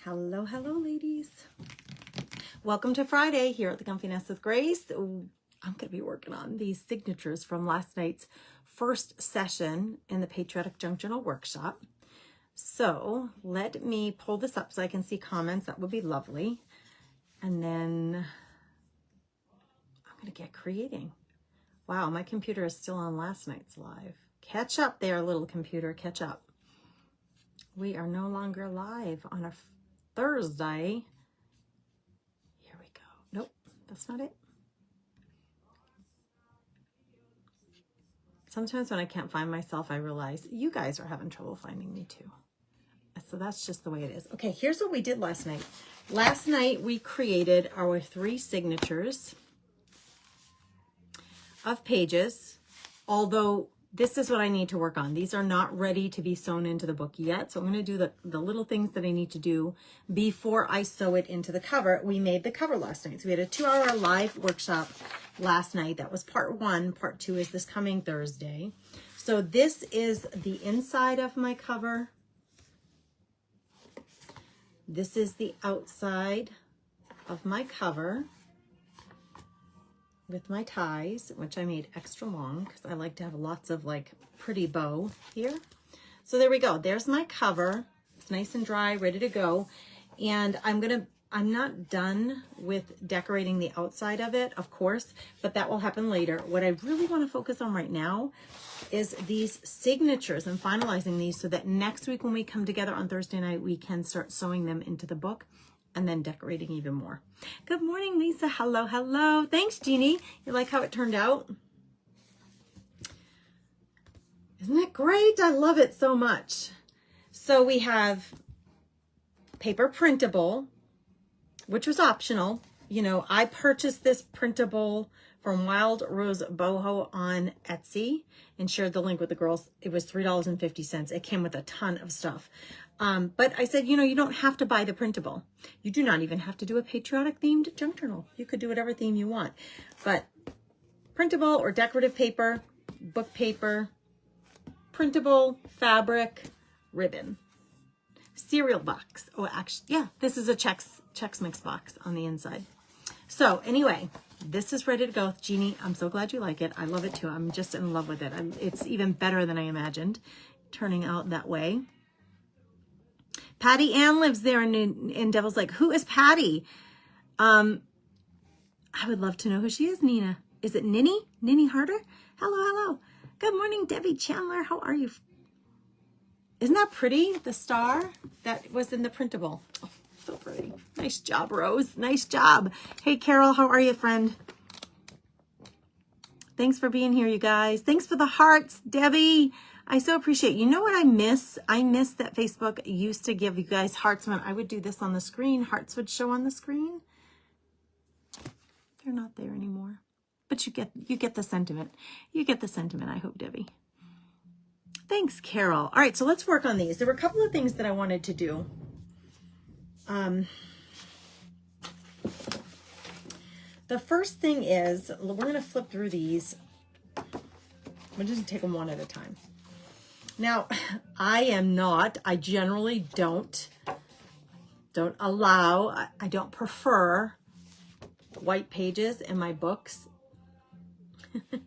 Hello, hello, ladies. Welcome to Friday here at the Comfy Nest with Grace. I'm going to be working on these signatures from last night's first session in the Patriotic Junk Journal workshop. So let me pull this up so I can see comments. That would be lovely. And then I'm going to get creating. Wow, my computer is still on last night's live. Catch up there, little computer, catch up. We are no longer live on a Thursday. Here we go. Nope, that's not it. Sometimes when I can't find myself, I realize you guys are having trouble finding me too. So that's just the way it is. Okay, here's what we did last night. Last night we created our 3 signatures of pages, although this is what I need to work on. These are not ready to be sewn into the book yet. So I'm going to do the little things that I need to do before I sew it into the cover. We made the cover last night. So we had a 2-hour live workshop last night. That was part 1. Part 2 is this coming Thursday. So this is the inside of my cover. This is the outside of my cover with my ties, which I made extra long because I like to have lots of like pretty bow here. So there we go. There's my cover. It's nice and dry, ready to go. And I'm not done with decorating the outside of it, of course, but that will happen later. What I really want to focus on right now is these signatures and finalizing these so that next week when we come together on Thursday night, we can start sewing them into the book and then decorating even more. Good morning, Lisa. Hello, hello. Thanks, Jeannie. You like how it turned out? Isn't it great? I love it so much. So we have paper printable, which was optional. You know, I purchased this printable from Wild Rose Boho on Etsy and shared the link with the girls. It was $3.50. It came with a ton of stuff. But I said, you know, you don't have to buy the printable. You do not even have to do a patriotic themed junk journal. You could do whatever theme you want. But printable or decorative paper, book paper, printable, fabric, ribbon, cereal box. Oh, actually, yeah, this is a Chex Mix box on the inside. So anyway, this is ready to go. Jeannie, I'm so glad you like it. I love it too. I'm just in love with it. It's even better than I imagined, turning out that way. Patty Ann lives there in Devil's Lake. Who is Patty? I would love to know who she is, Nina. Is it Ninny? Ninny Harder? Hello, hello. Good morning, Debbie Chandler. How are you? Isn't that pretty? The star that was in the printable. Oh, so pretty. Nice job, Rose. Nice job. Hey, Carol, how are you, friend? Thanks for being here, you guys. Thanks for the hearts, Debbie. I so appreciate. You know what I miss? I miss that Facebook used to give you guys hearts when I would do this on the screen. Hearts would show on the screen. They're not there anymore. But you get the sentiment. You get the sentiment, I hope, Debbie. Thanks, Carol. All right, so let's work on these. There were a couple of things that I wanted to do. The first thing is, we're going to flip through these. We're just take them one at a time. Now, I generally don't allow, I don't prefer white pages in my books,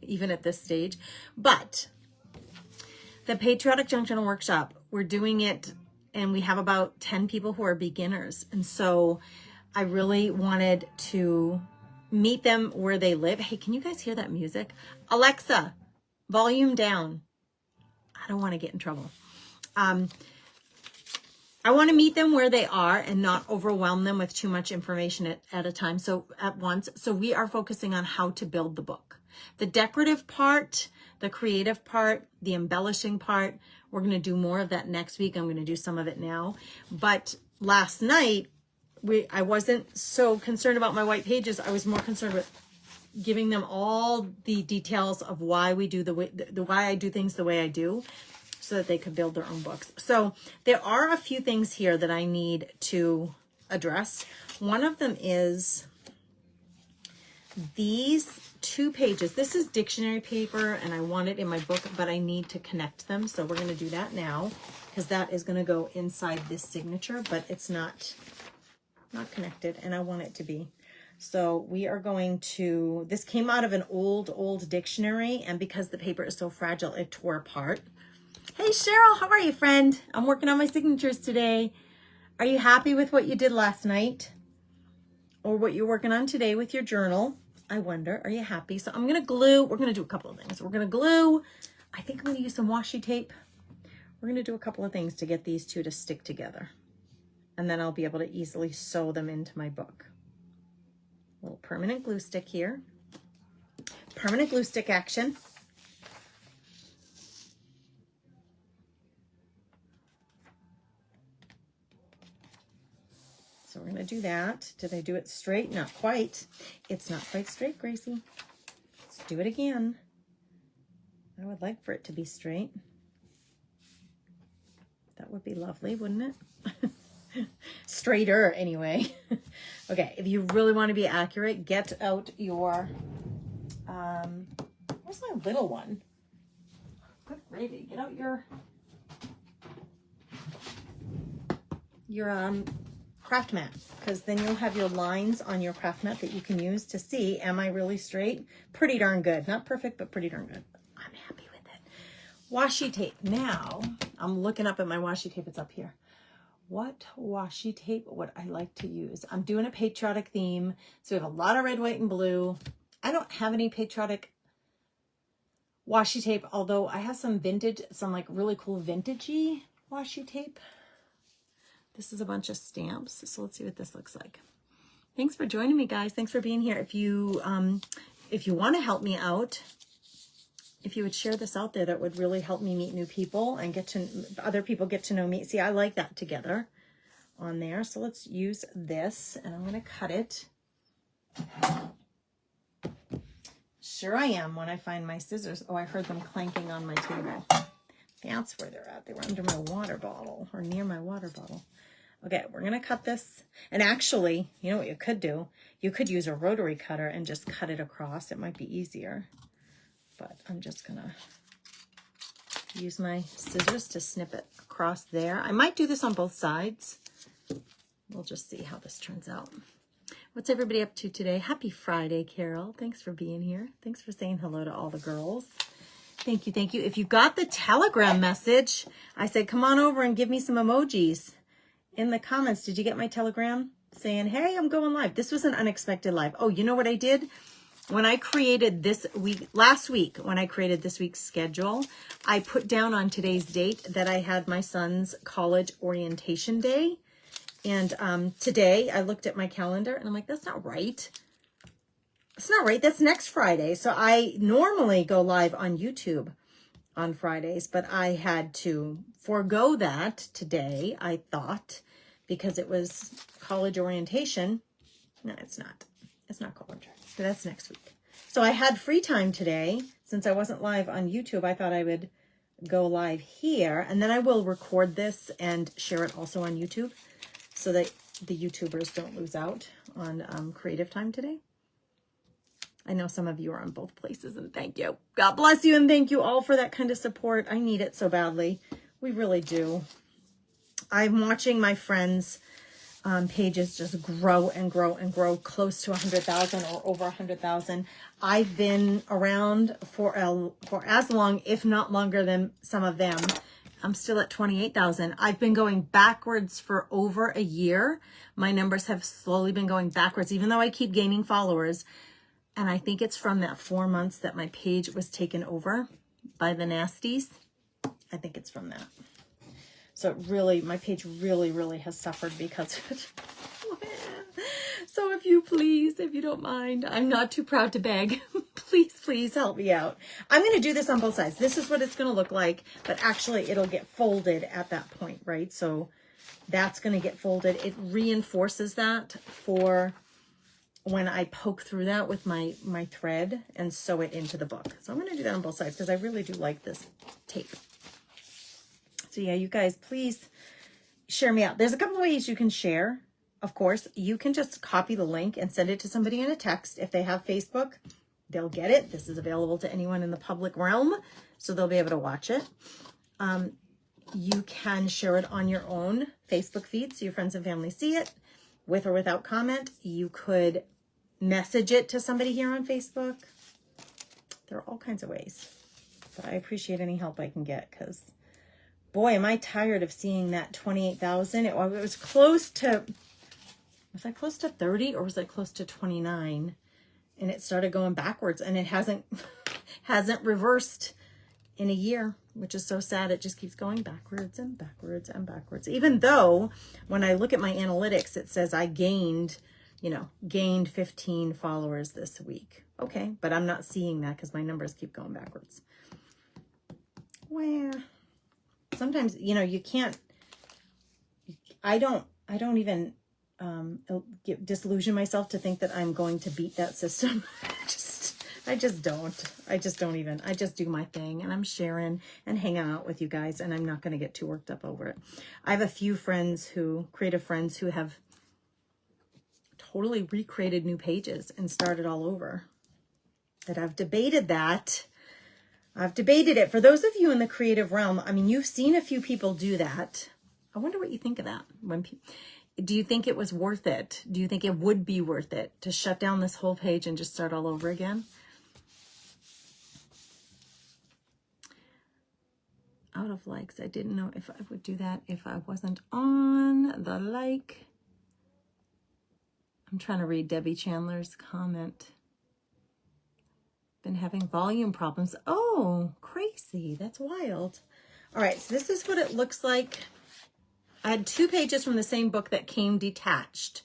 even at this stage. But the Patriotic Junk Journal Workshop, we're doing it, and we have about 10 people who are beginners. And so I really wanted to meet them where they live. Hey, can you guys hear that music? Alexa, volume down. I don't want to get in trouble. I want to meet them where they are and not overwhelm them with too much information at a time. So at once. So we are focusing on how to build the book. The decorative part, the creative part, the embellishing part. We're going to do more of that next week. I'm going to do some of it now. But last night, I wasn't so concerned about my white pages. I was more concerned with giving them all the details of why we do why I do things the way I do, so that they could build their own books. So there are a few things here that I need to address. One of them is these 2 pages. This is dictionary paper and I want it in my book, but I need to connect them. So we're going to do that now because that is going to go inside this signature, but it's not connected, and I want it to be. So we are going to, this came out of an old dictionary, and because the paper is so fragile, it tore apart. Hey Cheryl, how are you, friend? I'm working on my signatures today. Are you happy with what you did last night? Or what you're working on today with your journal? I wonder, are you happy? So I'm going to glue. We're going to do a couple of things. We're going to glue. I think I'm going to use some washi tape. We're going to do a couple of things to get these two to stick together. And then I'll be able to easily sew them into my book. A little permanent glue stick here. Permanent glue stick action. So we're going to do that. Did I do it straight? Not quite. It's not quite straight, Gracie. Let's do it again. I would like for it to be straight. That would be lovely, wouldn't it? Straighter, anyway. Okay, if you really want to be accurate, get out your, where's my little one? Good gravy. Get out your craft mat, because then you'll have your lines on your craft mat that you can use to see, am I really straight? Pretty darn good. Not perfect, but pretty darn good. I'm happy with it. Washi tape. Now, I'm looking up at my washi tape. It's up here. What washi tape would I like to use? I'm doing a patriotic theme, so we have a lot of red, white, and blue. I don't have any patriotic washi tape, although I have some vintage, some like really cool vintagey washi tape. This is a bunch of stamps, so let's see what this looks like. Thanks for joining me, guys. Thanks for being here. If you want to help me out, if you would share this out there, that would really help me meet new people and get to other people get to know me. See, I like that together on there. So let's use this, and I'm going to cut it. Sure I am when I find my scissors. Oh, I heard them clanking on my table. That's where they're at. They were under my water bottle, or near my water bottle. Okay, we're going to cut this. And actually, you know what you could do? You could use a rotary cutter and just cut it across. It might be easier. But I'm just going to use my scissors to snip it across there. I might do this on both sides. We'll just see how this turns out. What's everybody up to today? Happy Friday, Carol. Thanks for being here. Thanks for saying hello to all the girls. Thank you, thank you. If you got the Telegram message, I said, come on over and give me some emojis in the comments. Did you get my Telegram saying, hey, I'm going live? This was an unexpected live. Oh, you know what I did? When I created this week, last week, when I created this week's schedule, I put down on today's date that I had my son's college orientation day. And today I looked at my calendar and I'm like, that's not right. It's not right. That's next Friday. So I normally go live on YouTube on Fridays, but I had to forego that today, I thought, because it was college orientation. No, it's not. It's not college. So that's next week. So I had free time today. Since I wasn't live on YouTube, I thought I would go live here. And then I will record this and share it also on YouTube so that the YouTubers don't lose out on creative time today. I know some of you are on both places, and thank you. God bless you, and thank you all for that kind of support. I need it so badly. We really do. I'm watching my friends' pages just grow and grow and grow, close to 100,000 or over 100,000. I've been around for as long, if not longer than some of them. I'm still at 28,000. I've been going backwards for over a year. My numbers have slowly been going backwards, even though I keep gaining followers. And I think it's from that 4 months that my page was taken over by the nasties. I think it's from that. So it really, my page really, really has suffered because of it. So if you don't mind, I'm not too proud to beg. Please help me out. I'm going to do this on both sides. This is what it's going to look like, but actually it'll get folded at that point, right? So that's going to get folded. It reinforces that for when I poke through that with my thread and sew it into the book. So I'm going to do that on both sides because I really do like this tape. So yeah, you guys, please share me out. There's a couple of ways you can share. Of course, you can just copy the link and send it to somebody in a text. If they have Facebook, they'll get it. This is available to anyone in the public realm, so they'll be able to watch it. You can share it on your own Facebook feed so your friends and family see it with or without comment. You could message it to somebody here on Facebook. There are all kinds of ways, but I appreciate any help I can get because, boy, am I tired of seeing that 28,000. It was close to, was I close to 30 or was I close to 29? And it started going backwards, and it hasn't reversed in a year, which is so sad. It just keeps going backwards and backwards and backwards. Even though when I look at my analytics, it says I gained 15 followers this week. Okay, but I'm not seeing that because my numbers keep going backwards. Well, sometimes, you can't, I don't even disillusion myself to think that I'm going to beat that system. I just do my thing, and I'm sharing and hanging out with you guys, and I'm not going to get too worked up over it. I have a few creative friends who have totally recreated new pages and started all over. That I've debated that. I've debated it. For those of you in the creative realm, I mean, you've seen a few people do that. I wonder what you think of that. Do you think it was worth it? Do you think it would be worth it to shut down this whole page and just start all over again? Out of likes. I didn't know if I would do that if I wasn't on the like. I'm trying to read Debbie Chandler's comment. Been having volume problems. Oh, crazy. That's wild. All right, so this is what it looks like. I had 2 pages from the same book that came detached.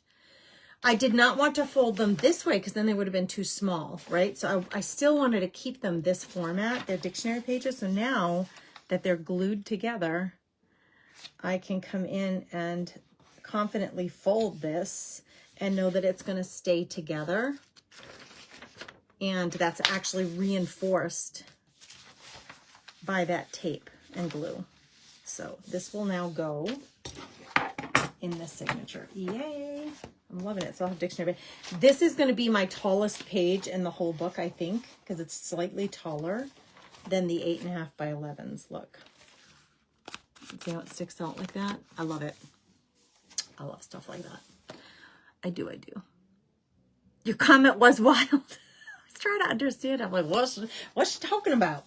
I did not want to fold them this way because then they would have been too small, right? So I still wanted to keep them this format. They're dictionary pages. So now that they're glued together, I can come in and confidently fold this and know that it's going to stay together. And that's actually reinforced by that tape and glue. So this will now go in the signature. Yay! I'm loving it. So I'll have dictionary. This is going to be my tallest page in the whole book, I think, because it's slightly taller than the 8.5 by 11s. Look. See how it sticks out like that? I love it. I love stuff like that. I do. Your comment was wild. I was trying to understand. I'm like, what's she talking about?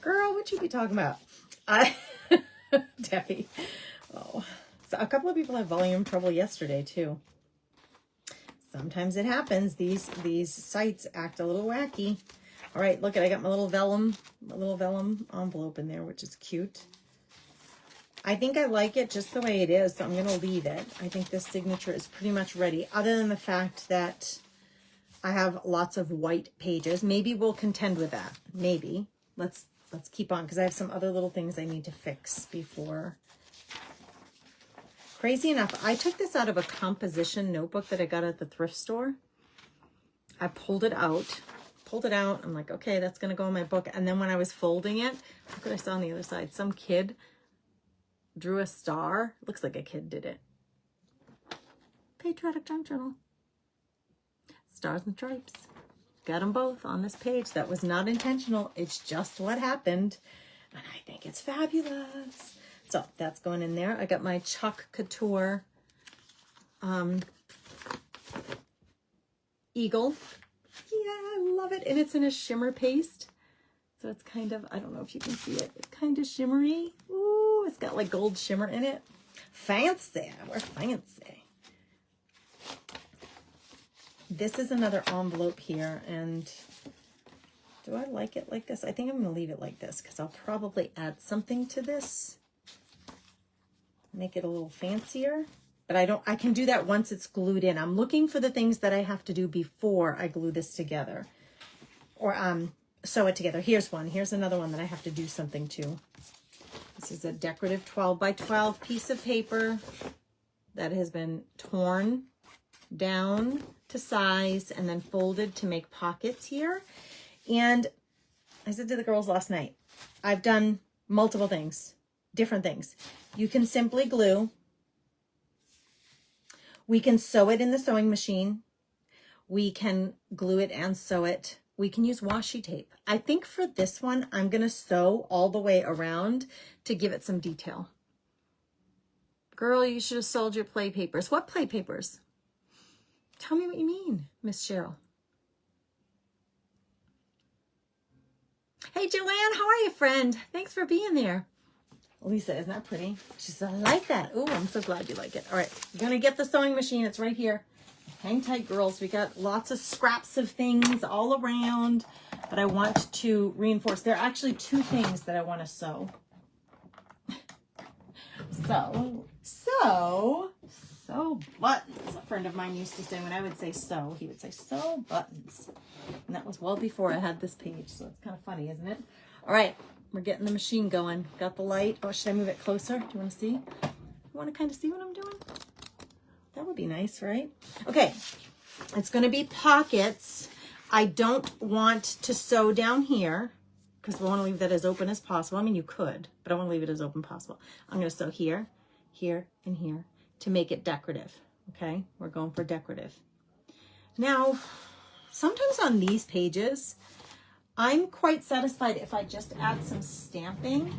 Girl, what you be talking about? Debbie. Oh. So a couple of people had volume trouble yesterday too. Sometimes it happens. These sites act a little wacky. All right, look, I got my little vellum envelope in there, which is cute. I think I like it just the way it is, so I'm going to leave it. I think this signature is pretty much ready, other than the fact that I have lots of white pages. Maybe we'll contend with that. Maybe. Let's keep on, because I have some other little things I need to fix before. Crazy enough, I took this out of a composition notebook that I got at the thrift store. I pulled it out. I'm like, okay, that's going to go in my book. And then when I was folding it, look what I saw on the other side. Some kid drew a star. Looks like a kid did it. Patriotic Junk Journal. Stars and stripes. Got them both on this page. That was not intentional. It's just what happened. And I think it's fabulous. So that's going in there. I got my Chuck Couture eagle. Yeah, I love it. And it's in a shimmer paste. So it's kind of, I don't know if you can see it. It's kind of shimmery. Ooh, it's got like gold shimmer in it. Fancy. We're fancy. This is another envelope here. And do I like it like this? I think I'm going to leave it like this because I'll probably add something to this. Make it a little fancier. But I can do that once it's glued in. I'm looking for the things that I have to do before I glue this together. Or sew it together. Here's one. Here's another one that I have to do something to. This is a decorative 12 by 12 piece of paper that has been torn down to size and then folded to make pockets here. And I said to the girls last night, I've done multiple things, different things. You can simply glue. We can sew it in the sewing machine. We can glue it and sew it. We can use washi tape. I think for this one, I'm going to sew all the way around to give it some detail. Girl, you should have sold your play papers. What play papers? Tell me what you mean, Miss Cheryl. Hey, Joanne, how are you, friend? Thanks for being there. Lisa, isn't that pretty? She said, I like that. Oh, I'm so glad you like it. All right, you're going to get the sewing machine. It's right here. Hang tight, girls. We got lots of scraps of things all around, but I want to reinforce. There are actually two things that I want to sew. Sew buttons. A friend of mine used to say when I would say sew, he would say sew buttons. And that was well before I had this page, so it's kind of funny, isn't it? All right, we're getting the machine going. Got the light. Oh, should I move it closer? Do you want to see? You want to kind of see what I'm doing? That would be nice, right? Okay, it's going to be pockets. I don't want to sew down here because I want to leave that as open as possible. I mean, you could, but I want to leave it as open as possible. I'm going to sew here, here, and here to make it decorative, okay? We're going for decorative. Now, sometimes on these pages, I'm quite satisfied if I just add some stamping.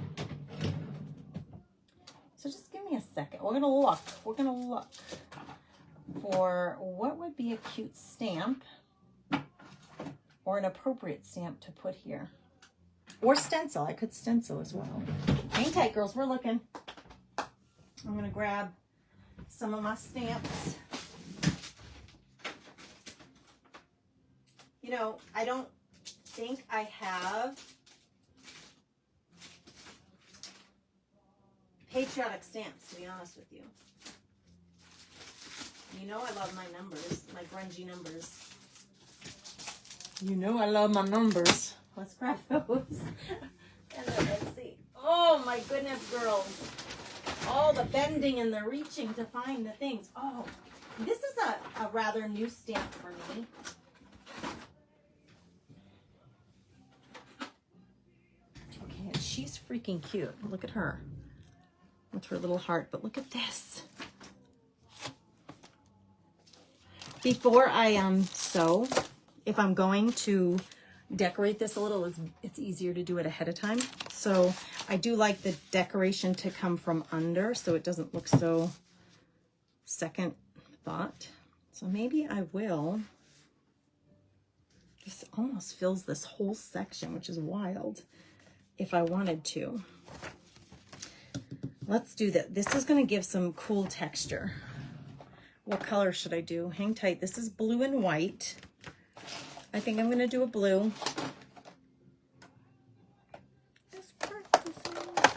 So just give me a second. We're gonna look for what would be a cute stamp or an appropriate stamp to put here. Or stencil, I could stencil as well. Hang tight, girls, we're looking. I'm gonna grab some of my stamps. You know, I don't think I have patriotic stamps, to be honest with you. You know I love my numbers, my grungy numbers. You know I love my numbers. Let's grab those. And then let's see. Oh my goodness, girls. All the bending and the reaching to find the things. Oh, this is a rather new stamp for me. Okay, and she's freaking cute. Look at her with her little heart. But look at this. Before I sew, if I'm going to decorate this a little, it's easier to do it ahead of time. So I do like the decoration to come from under so it doesn't look so second thought. So maybe I will. This almost fills this whole section, which is wild if I wanted to. Let's do that. This is going to give some cool texture. What color should I do? Hang tight. This is blue and white. I think I'm going to do a blue.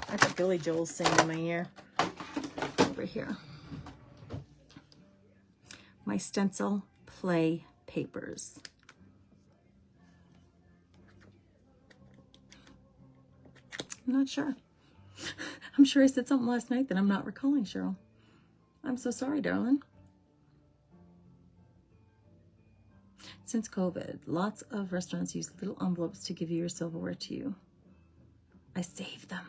I got Billy Joel singing in my ear. Over here. My stencil play papers. I'm not sure. I'm sure I said something last night that I'm not recalling, Cheryl. I'm so sorry, darling. Since COVID, lots of restaurants use little envelopes to give you your silverware to you. I save them.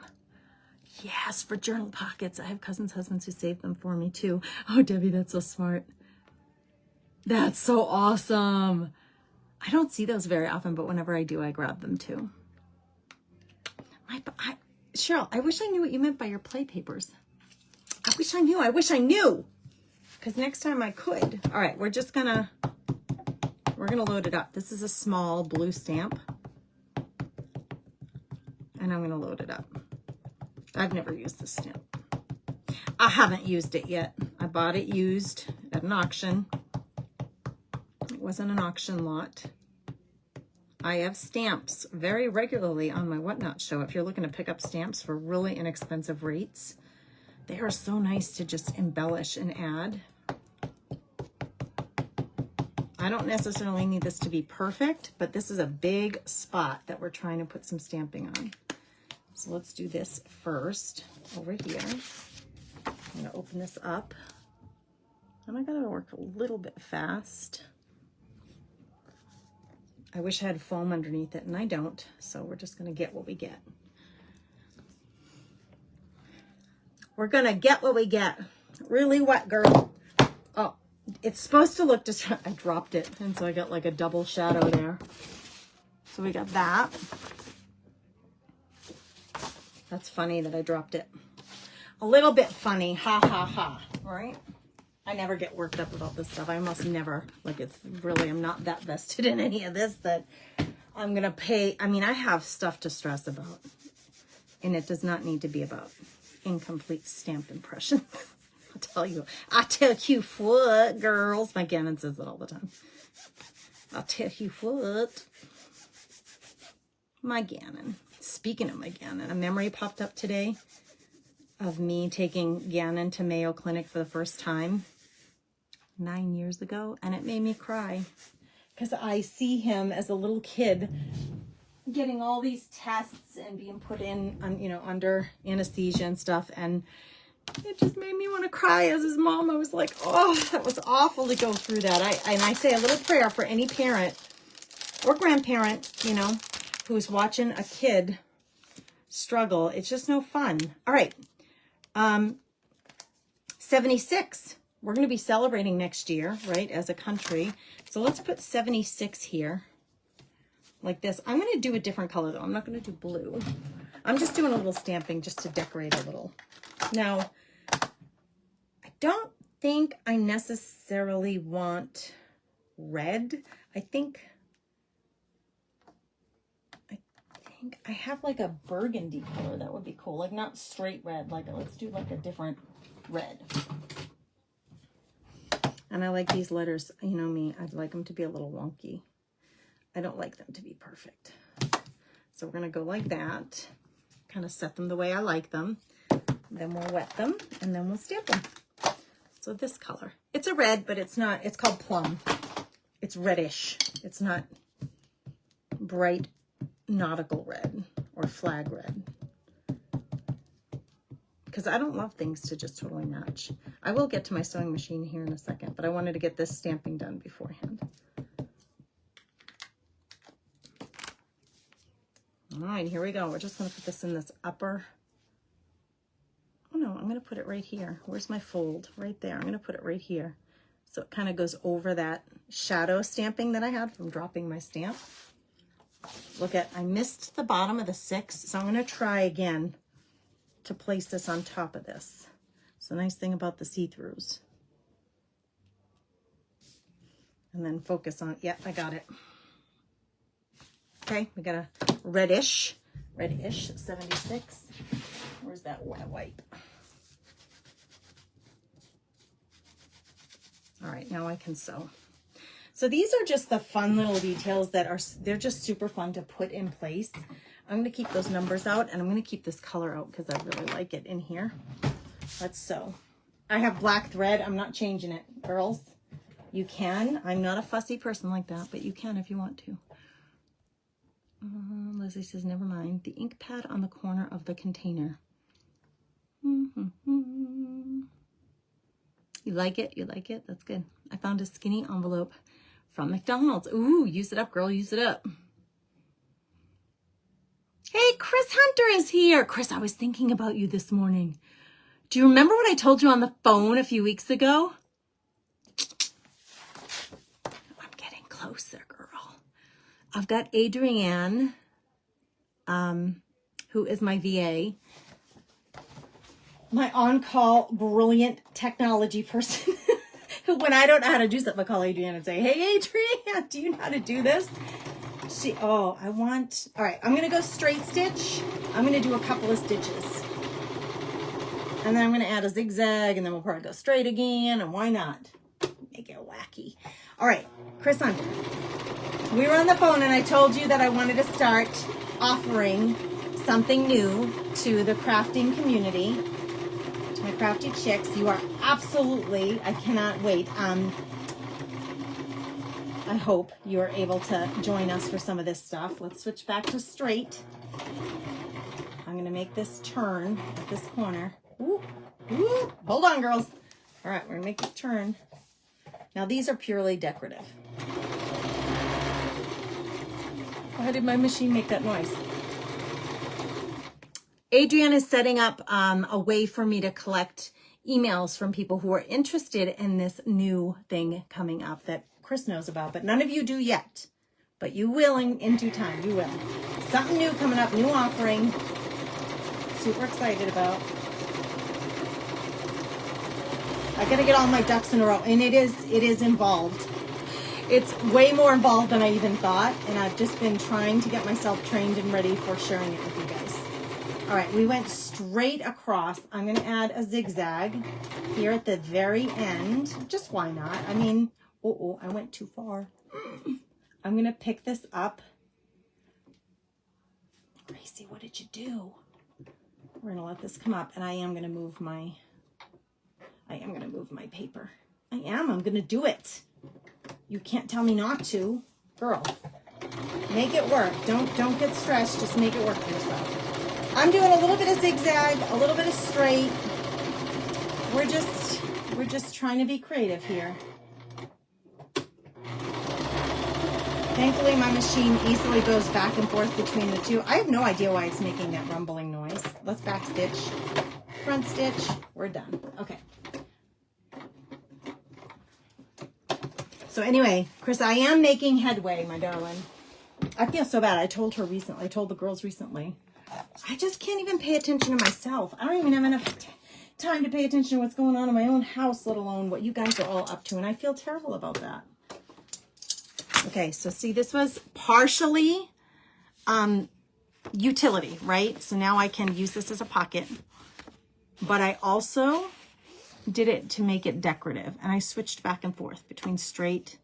Yes, for journal pockets. I have cousins' husbands who save them for me too. Oh, Debbie, that's so smart. That's so awesome. I don't see those very often, but whenever I do, I grab them too. Cheryl, I wish I knew what you meant by your play papers. I wish I knew. Because next time I could. All right, we're gonna load it up. This is a small blue stamp. And I'm gonna load it up. I've never used this stamp. I haven't used it yet. I bought it used at an auction. It wasn't an auction lot. I have stamps very regularly on my Whatnot show. If you're looking to pick up stamps for really inexpensive rates, they are so nice to just embellish and add. I don't necessarily need this to be perfect, but this is a big spot that we're trying to put some stamping on. So let's do this first over here. I'm going to open this up. And I got to work a little bit fast. I wish I had foam underneath it, and I don't. So we're just going to get what we get. We're going to get what we get. Really wet, girl. Oh, it's supposed to look just... I dropped it, and so I got like a double shadow there. So we got that. That's funny that I dropped it. a little bit funny. Ha, ha, ha. Right? I never get worked up about this stuff. I almost never. Like, it's really, I'm not that vested in any of this that I'm going to pay. I mean, I have stuff to stress about. And it does not need to be about incomplete stamp impressions. I tell you what, girls. My Gannon says it all the time. I'll tell you what. My Gannon. Speaking of my Gannon, a memory popped up today of me taking Gannon to Mayo Clinic for the first time 9 years ago, and it made me cry because I see him as a little kid getting all these tests and being put in, you know, under anesthesia and stuff, and it just made me want to cry as his mom. I was like, oh, that was awful to go through that. I say a little prayer for any parent or grandparent, you know, who's watching a kid struggle. It's just no fun. All right. 76. We're going to be celebrating next year, right, as a country. So let's put 76 here like this. I'm going to do a different color, though. I'm not going to do blue. I'm just doing a little stamping just to decorate a little. Now, I don't think I necessarily want red. I think I have like a burgundy color that would be cool. Like not straight red. Like let's do like a different red. And I like these letters. You know me, I'd like them to be a little wonky. I don't like them to be perfect. So we're going to go like that. Kind of set them the way I like them. Then we'll wet them and then we'll stamp them. So this color. It's a red, but it's not. It's called plum. It's reddish. It's not bright nautical red or flag red, because I don't love things to just totally match. I will get to my sewing machine here in a second, but I wanted to get this stamping done beforehand. All right, here we go. We're just going to put this in this upper. Oh no, I'm going to put it right here. Where's my fold? Right there. I'm going to put it right here. So it kind of goes over that shadow stamping that I had from dropping my stamp. Look at, I missed the bottom of the 6, so I'm going to try again to place this on top of this. It's the nice thing about the see-throughs. And then focus on, yeah, I got it. Okay, we got a reddish 76. Where's that wet wipe? All right, now I can sew. So these are just the fun little details that are, they're just super fun to put in place. I'm going to keep those numbers out and I'm going to keep this color out because I really like it in here. Let's sew. I have black thread. I'm not changing it, girls. You can. I'm not a fussy person like that, but you can if you want to. Leslie says, never mind. The ink pad on the corner of the container. You like it? You like it? That's good. I found a skinny envelope from McDonald's. Ooh, use it up, girl. Use it up. Hey, Chris Hunter is here. Chris, I was thinking about you this morning. Do you remember what I told you on the phone a few weeks ago? I'm getting closer, girl. I've got Adrienne, who is my VA, my on-call brilliant technology person. When I don't know how to do something, I call Adrienne and say, hey, Adrienne, do you know how to do this? All right, I'm going to go straight stitch. I'm going to do a couple of stitches. And then I'm going to add a zigzag, and then we'll probably go straight again, and why not? Make it wacky. All right, Chris Hunter. We were on the phone, and I told you that I wanted to start offering something new to the crafting community. My crafty chicks, you are absolutely, I cannot wait. I hope you are able to join us for some of this stuff. Let's switch back to straight. I'm going to make this turn at this corner. Ooh, ooh, hold on, girls. All right, we're going to make this turn. Now, these are purely decorative. Why did my machine make that noise? Adrienne is setting up a way for me to collect emails from people who are interested in this new thing coming up that Chris knows about, but none of you do yet. But you will in due time. You will. Something new coming up, new offering. Super excited about. I got to get all my ducks in a row. And it is involved. It's way more involved than I even thought. And I've just been trying to get myself trained and ready for sharing it with you guys. All right, we went straight across. I'm going to add a zigzag here at the very end. Just why not? I mean, oh, I went too far. I'm going to pick this up. Gracie, what did you do? We're going to let this come up, and I am going to move my paper. I'm going to do it. You can't tell me not to. Girl, make it work. Don't get stressed. Just make it work for yourself. I'm doing a little bit of zigzag, a little bit of straight. We're just trying to be creative here. Thankfully, my machine easily goes back and forth between the two. I have no idea why it's making that rumbling noise. Let's back stitch, front stitch. We're done. Okay. So anyway, Chris, I am making headway, my darling. I feel so bad. I told the girls recently, I just can't even pay attention to myself. I don't even have enough time to pay attention to what's going on in my own house, let alone what you guys are all up to. And I feel terrible about that. Okay, so see, this was partially utility, right? So now I can use this as a pocket. But I also did it to make it decorative. And I switched back and forth between straight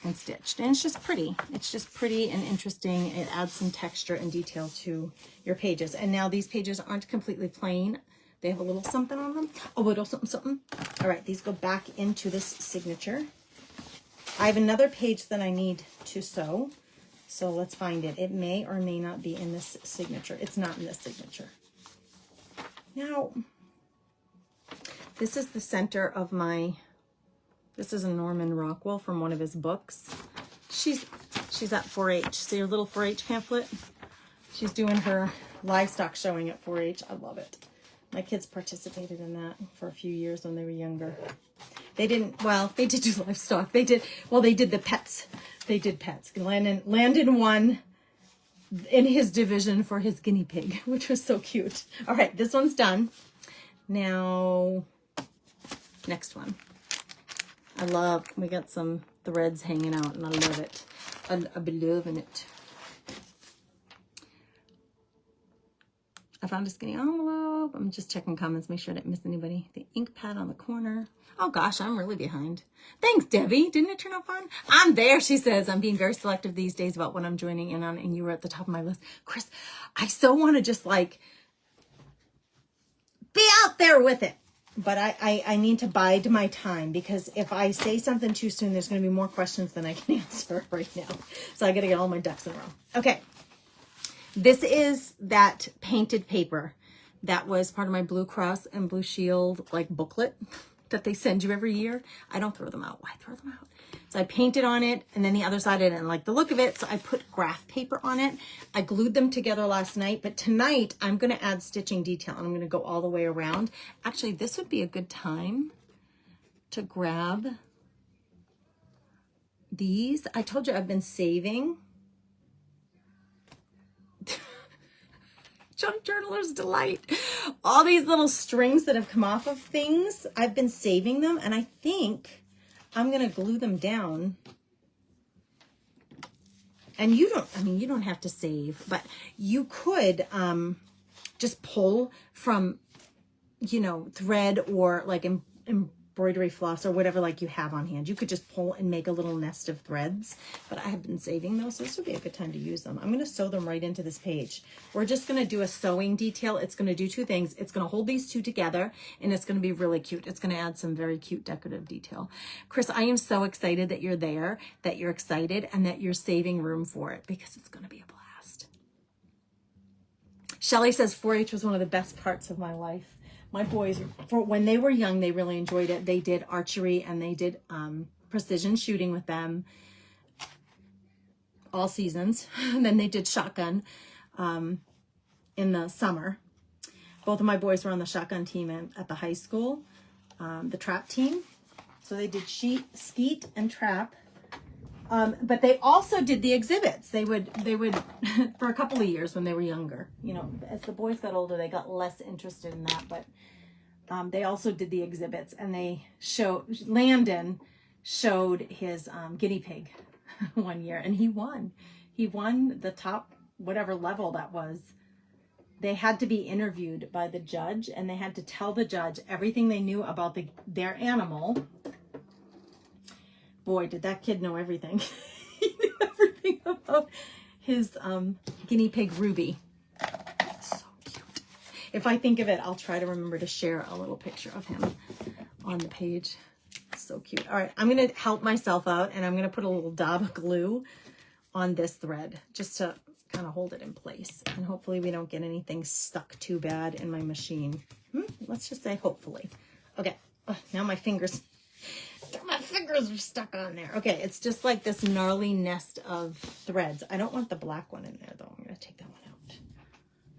and stitched. And it's just pretty. It's just pretty and interesting. It adds some texture and detail to your pages. And now these pages aren't completely plain. They have a little something on them. A little something. All right, these go back into this signature. I have another page that I need to sew. So let's find it. It may or may not be in this signature. It's not in this signature. Now, this is the center of my, this is a Norman Rockwell from one of his books. She's at 4-H. See her little 4-H pamphlet? She's doing her livestock showing at 4-H. I love it. My kids participated in that for a few years when they were younger. They didn't, well, they did do livestock. They did the pets. They did pets. Landon won in his division for his guinea pig, which was so cute. All right, this one's done. Now, next one. We got some threads hanging out, and I love it. I've been loving it. I found a skinny envelope. I'm just checking comments, make sure I didn't miss anybody. The ink pad on the corner. Oh gosh, I'm really behind. Thanks, Debbie. Didn't it turn out fun? I'm there, she says. I'm being very selective these days about what I'm joining in on, and you were at the top of my list. Chris, I so want to just like be out there with it. But I need to bide my time, because if I say something too soon, there's going to be more questions than I can answer right now. So I got to get all my ducks in a row. Okay. This is that painted paper that was part of my Blue Cross and Blue Shield like booklet that they send you every year. I don't throw them out. Why throw them out? So I painted on it, and then the other side I didn't like the look of it, so I put graph paper on it. I glued them together last night, but tonight I'm going to add stitching detail, and I'm going to go all the way around. Actually, this would be a good time to grab these. I told you I've been saving. Junk Journaler's Delight. All these little strings that have come off of things, I've been saving them, and I think I'm going to glue them down. And you don't have to save, but you could just pull from, thread or like embroidery floss or whatever like you have on hand. You could just pull and make a little nest of threads, but I have been saving those, so this would be a good time to use them. I'm going to sew them right into this page. We're just going to do a sewing detail. It's going to do two things. It's going to hold these two together, and it's going to be really cute. It's going to add some very cute decorative detail. Chris, I am so excited that you're there, that you're excited, and that you're saving room for it, because it's going to be a blast. Shelly says 4-H was one of the best parts of my life. My boys, when they were young, they really enjoyed it. They did archery, and they did precision shooting with them all seasons. And then they did shotgun in the summer. Both of my boys were on the shotgun team at the high school, the trap team. So they did skeet and trap. But they also did the exhibits. They would for a couple of years when they were younger. As the boys got older, they got less interested in that. But they also did the exhibits, and Landon showed his guinea pig one year, and he won. He won the top, whatever level that was. They had to be interviewed by the judge, and they had to tell the judge everything they knew about their animal. Boy, did that kid know everything. He knew everything about his guinea pig, Ruby. So cute. If I think of it, I'll try to remember to share a little picture of him on the page. So cute. All right, I'm going to help myself out, and I'm going to put a little dab of glue on this thread just to kind of hold it in place. And hopefully we don't get anything stuck too bad in my machine. Let's just say hopefully. Okay, now my fingers are stuck on there. Okay, it's just like this gnarly nest of threads. I don't want the black one in there though. I'm going to take that one out.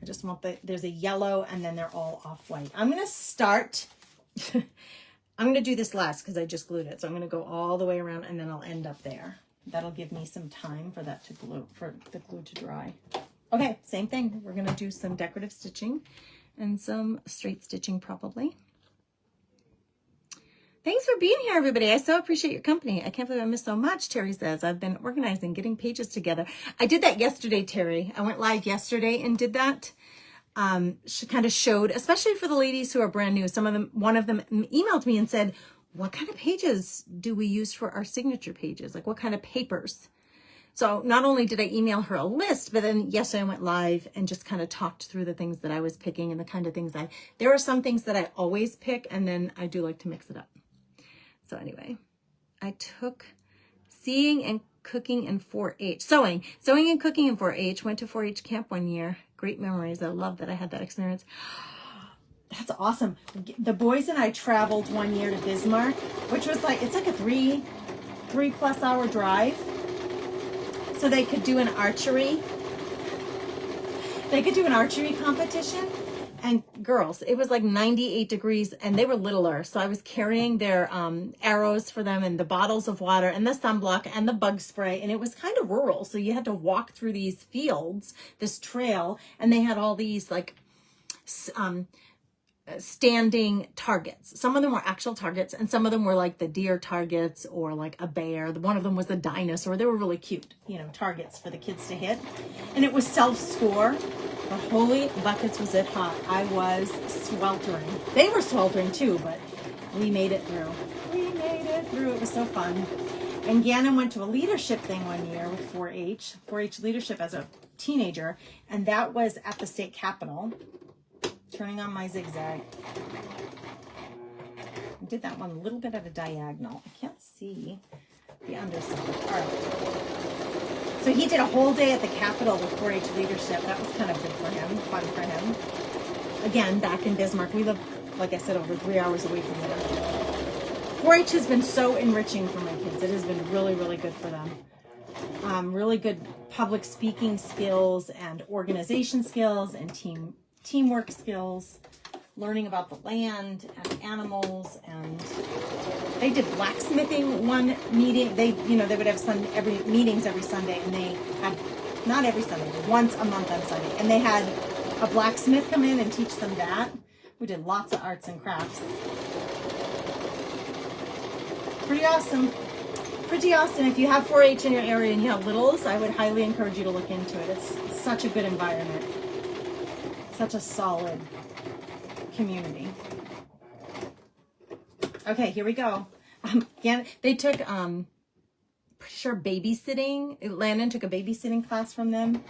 I just want there's a yellow, and then they're all off-white. I'm going to start, I'm going to do this last because I just glued it. So I'm going to go all the way around, and then I'll end up there. That'll give me some time for that to glue, for the glue to dry. Okay, same thing. We're going to do some decorative stitching and some straight stitching probably. Thanks for being here, everybody. I so appreciate your company. I can't believe I missed so much, Terry says. I've been organizing, getting pages together. I did that yesterday, Terry. I went live yesterday and did that. She kind of showed, especially for the ladies who are brand new. One of them emailed me and said, what kind of pages do we use for our signature pages? Like what kind of papers? So not only did I email her a list, but then yesterday I went live and just kind of talked through the things that I was picking and the kind of things there are some things that I always pick, and then I do like to mix it up. So anyway, I took seeing and cooking in 4-H, sewing and cooking in 4-H, went to 4-H camp one year. Great memories. I love that I had that experience. That's awesome. The boys and I traveled one year to Bismarck, which was it's like a three plus hour drive. So they could do an archery. They could do an archery competition. And girls, it was like 98 degrees, and they were littler. So I was carrying their arrows for them, and the bottles of water, and the sunblock, and the bug spray. And it was kind of rural. So you had to walk through these fields, this trail, and they had all these standing targets. Some of them were actual targets, and some of them were like the deer targets or like a bear. One of them was the dinosaur. They were really cute, targets for the kids to hit. And it was self-score. The holy buckets was it hot. I was sweltering. They were sweltering too, but we made it through. It was so fun. And Gannon went to a leadership thing one year with 4-H leadership as a teenager, and that was at the state capitol. Turning on my zigzag. I did that one a little bit at a diagonal. I can't see the underside. All right. So he did a whole day at the Capitol with 4-H leadership. That was kind of good for him, fun for him. Again, back in Bismarck. We live, like I said, over 3 hours away from there. 4-H has been so enriching for my kids. It has been really, really good for them. Really good public speaking skills and organization skills and teamwork skills, learning about the land and animals, and they did blacksmithing one meeting. They would have meetings every Sunday, and they had, not every Sunday, but once a month on Sunday, and they had a blacksmith come in and teach them that. We did lots of arts and crafts. Pretty awesome. If you have 4-H in your area and you have littles, I would highly encourage you to look into it. It's such a good environment. Such a solid community. Okay, here we go. Again, they took, pretty sure babysitting. Landon took a babysitting class from them.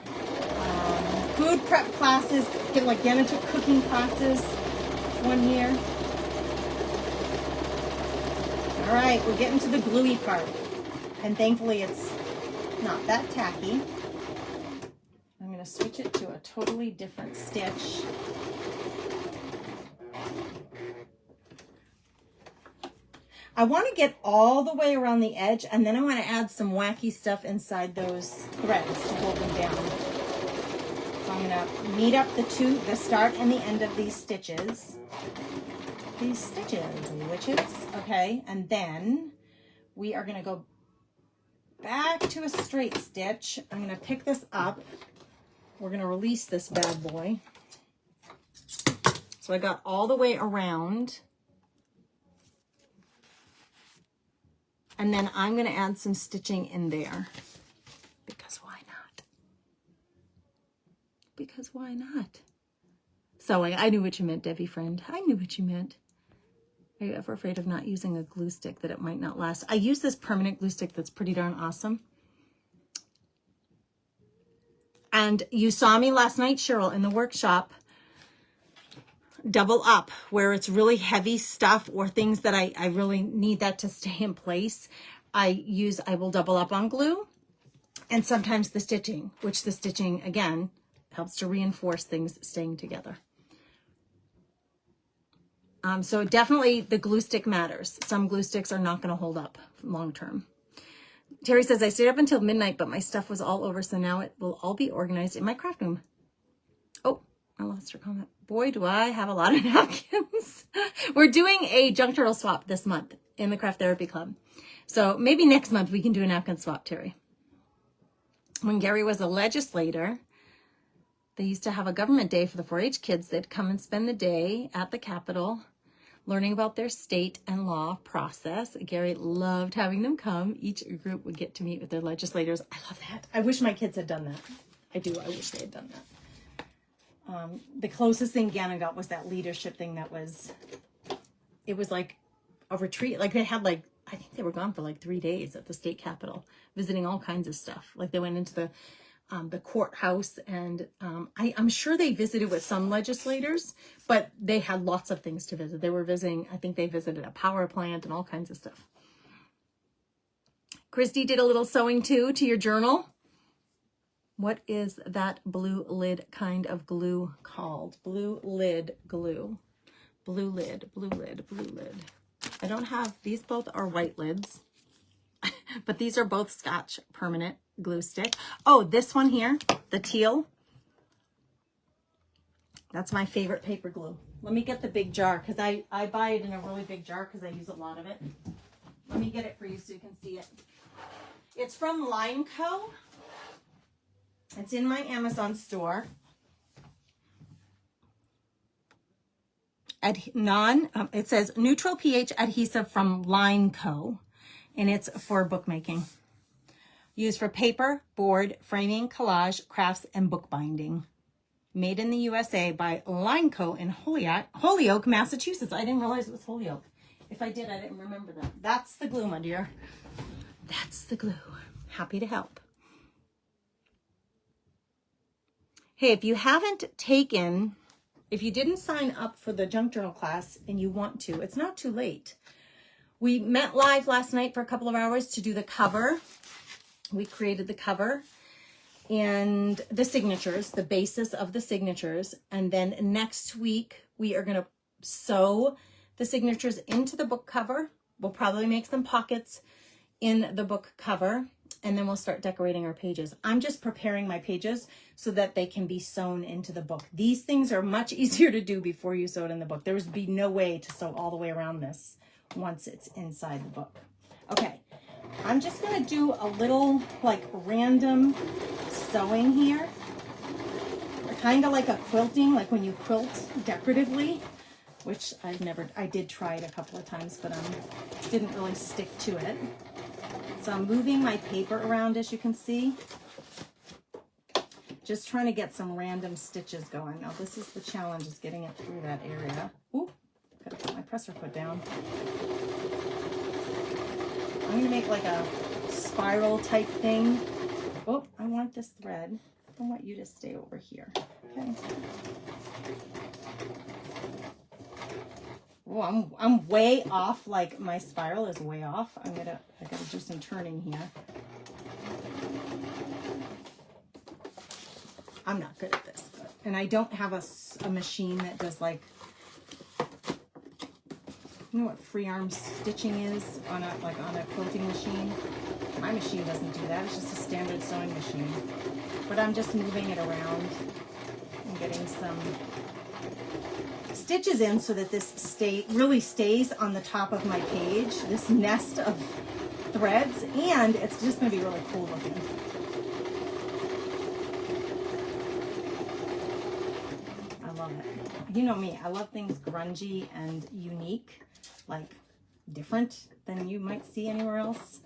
Food prep classes. Gannon took cooking classes one year. All right, we're getting to the gluey part. And thankfully it's not that tacky. I'm going to switch it to a totally different stitch. I want to get all the way around the edge, and then I want to add some wacky stuff inside those threads to hold them down. So I'm going to meet up the start and the end of these stitches. Witches. Okay, and then we are going to go back to a straight stitch. I'm going to pick this up. We're going to release this bad boy. So So I got all the way around. And then I'm going to add some stitching in there. Because why not? Because why not? Sewing. I knew what you meant, Debbie friend. I knew what you meant. Are you ever afraid of not using a glue stick that it might not last? I use this permanent glue stick that's pretty darn awesome. And you saw me last night, Cheryl, in the workshop, double up where it's really heavy stuff or things that I really need that to stay in place. I will double up on glue and sometimes the stitching, which the stitching, again, helps to reinforce things staying together. So definitely the glue stick matters. Some glue sticks are not going to hold up long term. Terry says, I stayed up until midnight, but my stuff was all over, so now it will all be organized in my craft room. Oh, I lost her comment. Boy, do I have a lot of napkins. We're doing a junk turtle swap this month in the Craft Therapy Club. So maybe next month we can do a napkin swap, Terry. When Gary was a legislator, they used to have a government day for the 4-H kids. They'd come and spend the day at the Capitol learning about their state and law process. Gary loved having them come. Each group would get to meet with their legislators. I love that. I wish my kids had done that. I do. I wish they had done that. The closest thing Gannon got was that leadership thing that was, it was like a retreat. Like they had like, I think they were gone for like 3 days at the state capitol, visiting all kinds of stuff. Like they went into the courthouse, and I'm sure they visited with some legislators, but they had lots of things to visit. They were visiting, I think they visited a power plant and all kinds of stuff. Christy did a little sewing too to your journal. What is that blue lid kind of glue called? Blue lid glue. Blue lid, blue lid, blue lid. I don't have, these both are white lids, but these are both Scotch permanent glue stick. Oh, this one here, the teal. That's my favorite paper glue. Let me get the big jar because I buy it in a really big jar because I use a lot of it. Let me get it for you so you can see it. It's from Line Co. It's in my Amazon store. It says neutral pH adhesive from Line Co. And it's for bookmaking. Used for paper, board, framing, collage, crafts, and bookbinding. Made in the USA by Line Co. in Holyoke, Massachusetts. I didn't realize it was Holyoke. If I did, I didn't remember that. That's the glue, my dear. That's the glue. Happy to help. Hey, if you didn't sign up for the junk journal class and you want to, it's not too late. We met live last night for a couple of hours to do the cover. We created the cover and the signatures, the basis of the signatures. And then next week, we are going to sew the signatures into the book cover. We'll probably make some pockets in the book cover, and then we'll start decorating our pages. I'm just preparing my pages so that they can be sewn into the book. These things are much easier to do before you sew it in the book. There would be no way to sew all the way around this once it's inside the book. Okay, I'm just gonna do a little like random sewing here. Kind of like a quilting, like when you quilt decoratively, which I did try it a couple of times, but didn't really stick to it. So I'm moving my paper around, as you can see. Just trying to get some random stitches going. Now this is the challenge, is getting it through that area. Ooh, gotta put my presser foot down. I'm gonna make like a spiral type thing. Oh, I want this thread. I want you to stay over here. Okay. Oh, I'm way off. Like my spiral is way off. I gotta do some turning here. I'm not good at this, and I don't have a machine that does like, you know what free arm stitching is on a quilting machine. My machine doesn't do that. It's just a standard sewing machine. But I'm just moving it around and getting some stitches in so that this really stays on the top of my page, this nest of threads, and it's just going to be really cool looking. I love it. You know me, I love things grungy and unique, like different than you might see anywhere else.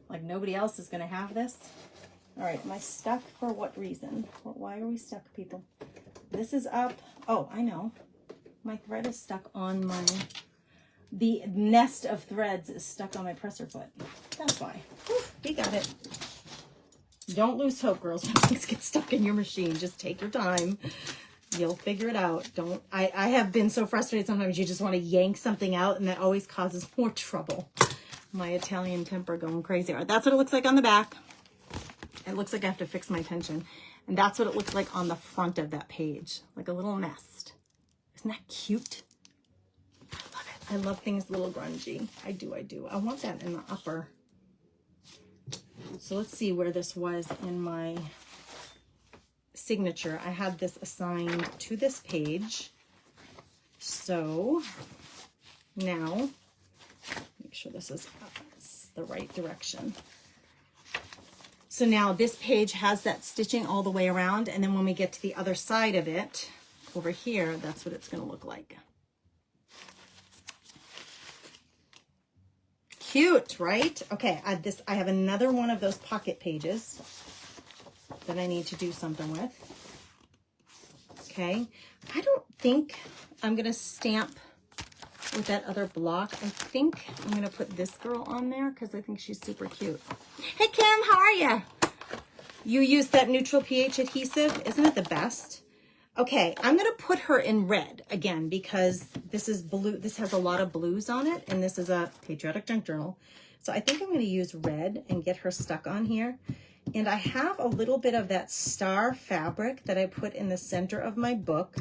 Like nobody else is gonna have this. All right, am I stuck for what reason? Why are we stuck, people? This is up. Oh, I know. My thread is stuck on the nest of threads is stuck on my presser foot. That's why. Whew, we got it. Don't lose hope, girls, when things get stuck in your machine. Just take your time. You'll figure it out. I have been so frustrated sometimes you just want to yank something out, and that always causes more trouble. My Italian temper going crazy. All right, that's what it looks like on the back. It looks like I have to fix my tension. And that's what it looks like on the front of that page, like a little nest. Isn't that cute? I love it. I love things a little grungy. I do. I want that in the upper. So let's see where this was in my signature. I had this assigned to this page. So now, make sure this is the right direction. So now this page has that stitching all the way around, and then when we get to the other side of it, over here, that's what it's going to look like. Cute, right? Okay, I have another one of those pocket pages that I need to do something with. Okay, I don't think I'm going to stamp with that other block. I think I'm going to put this girl on there because I think she's super cute. Hey, Kim, how are you? You used that neutral pH adhesive. Isn't it the best? Okay, I'm going to put her in red again because this is blue. This has a lot of blues on it, and this is a Patriotic Junk Journal. So I think I'm going to use red and get her stuck on here. And I have a little bit of that star fabric that I put in the center of my book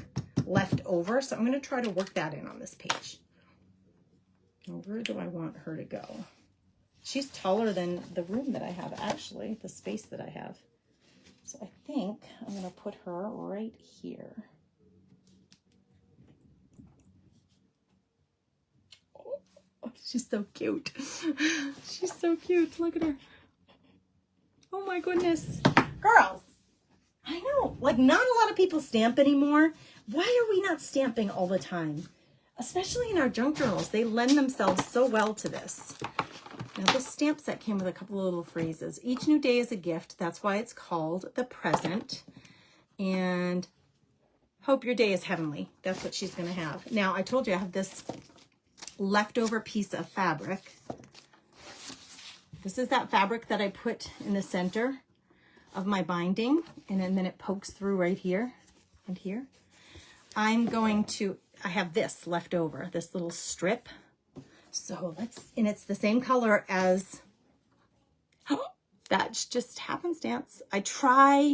left over. So I'm going to try to work that in on this page. Now, where do I want her to go? She's taller than the room that I have, actually, the space that I have. So I think I'm going to put her right here. Oh, she's so cute. She's so cute. Look at her. Oh my goodness. Girls, I know, like not a lot of people stamp anymore. Why are we not stamping all the time? Especially in our junk journals. They lend themselves so well to this. Now this stamp set came with a couple of little phrases. Each new day is a gift. That's why it's called the present. And hope your day is heavenly. That's what she's going to have. Now I told you I have this leftover piece of fabric. This is that fabric that I put in the center of my binding. And then it pokes through right here and here. I have this left over, this little strip. So and it's the same color as, that's just happenstance. I try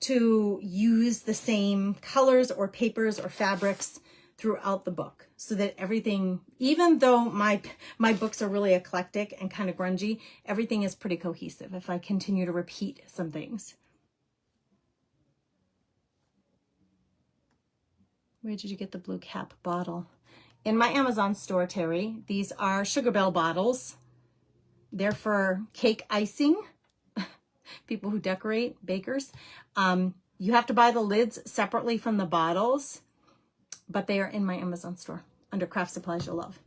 to use the same colors or papers or fabrics throughout the book so that everything, even though my books are really eclectic and kind of grungy, everything is pretty cohesive if I continue to repeat some things. Where did you get the blue cap bottle? In my Amazon store, Terry. These are Sugar Bell bottles. They're for cake icing. People who decorate, bakers. You have to buy the lids separately from the bottles, but they are in my Amazon store under craft supplies you'll love,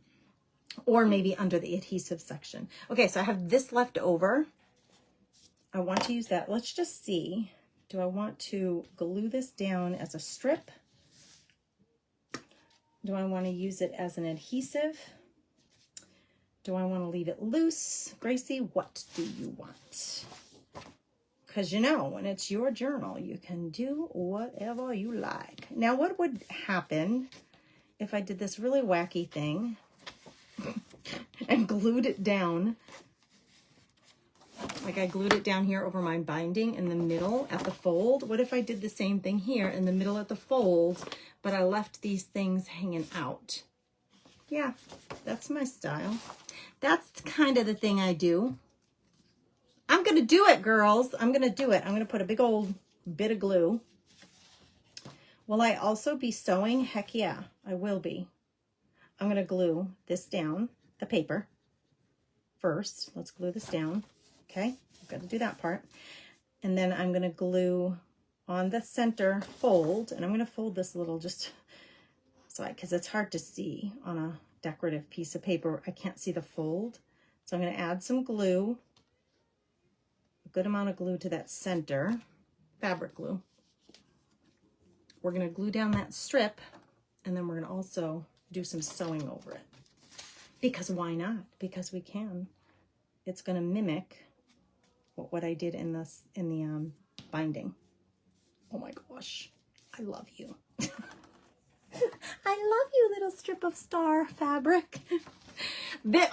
or maybe under the adhesive section. Okay, so I have this left over. I want to use that. Let's just see. Do I want to glue this down as a strip? Do I want to use it as an adhesive? Do I want to leave it loose? Gracie, what do you want? Because you know, when it's your journal, you can do whatever you like. Now, what would happen if I did this really wacky thing and glued it down? Like I glued it down here over my binding in the middle at the fold. What if I did the same thing here in the middle at the fold, but I left these things hanging out? Yeah, that's my style. That's kind of the thing I do. I'm going to do it, girls. I'm going to do it. I'm going to put a big old bit of glue. Will I also be sewing? Heck yeah, I will be. I'm going to glue this down, the paper, first. Let's glue this down. Okay, I've got to do that part. And then I'm going to glue on the center fold, and I'm going to fold this a little just so because it's hard to see on a decorative piece of paper. I can't see the fold. So I'm going to add some glue, a good amount of glue to that center, fabric glue. We're going to glue down that strip, and then we're going to also do some sewing over it. Because why not? Because we can. It's going to mimic what I did in the binding. Oh my gosh, I love you. I love you, little strip of star fabric.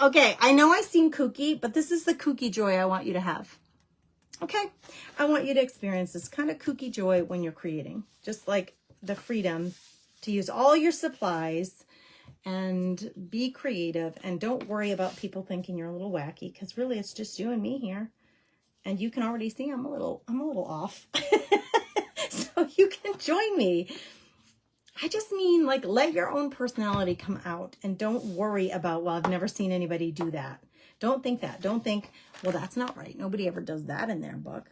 Okay, I know I seem kooky, but this is the kooky joy I want you to have. Okay, I want you to experience this kind of kooky joy when you're creating. Just like the freedom to use all your supplies and be creative, and don't worry about people thinking you're a little wacky, because really it's just you and me here. And you can already see I'm a little off. So you can join me. I just mean, like, let your own personality come out, and don't worry about, well, I've never seen anybody do that. Don't think that. Don't think, well, that's not right. Nobody ever does that in their book.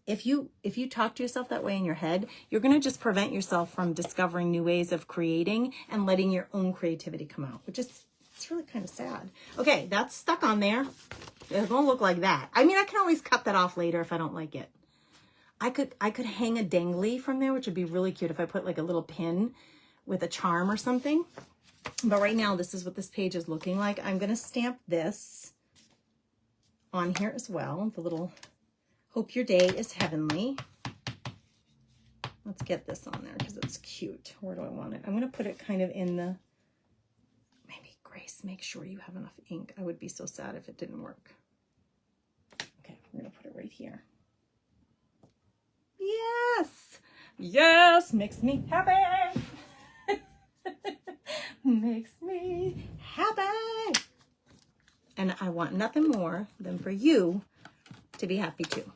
If you talk to yourself that way in your head, you're going to just prevent yourself from discovering new ways of creating and letting your own creativity come out, which is, it's really kind of sad. Okay, that's stuck on there. It won't look like that. I mean, I can always cut that off later if I don't like it. I could hang a dangly from there, which would be really cute if I put like a little pin with a charm or something. But right now, this is what this page is looking like. I'm going to stamp this on here as well. The little hope your day is heavenly. Let's get this on there because it's cute. Where do I want it? I'm going to put it kind of in the, maybe Grace, make sure you have enough ink. I would be so sad if it didn't work. Okay, we're going to put it right here. Yes, yes, makes me happy. Makes me happy. And I want nothing more than for you to be happy too.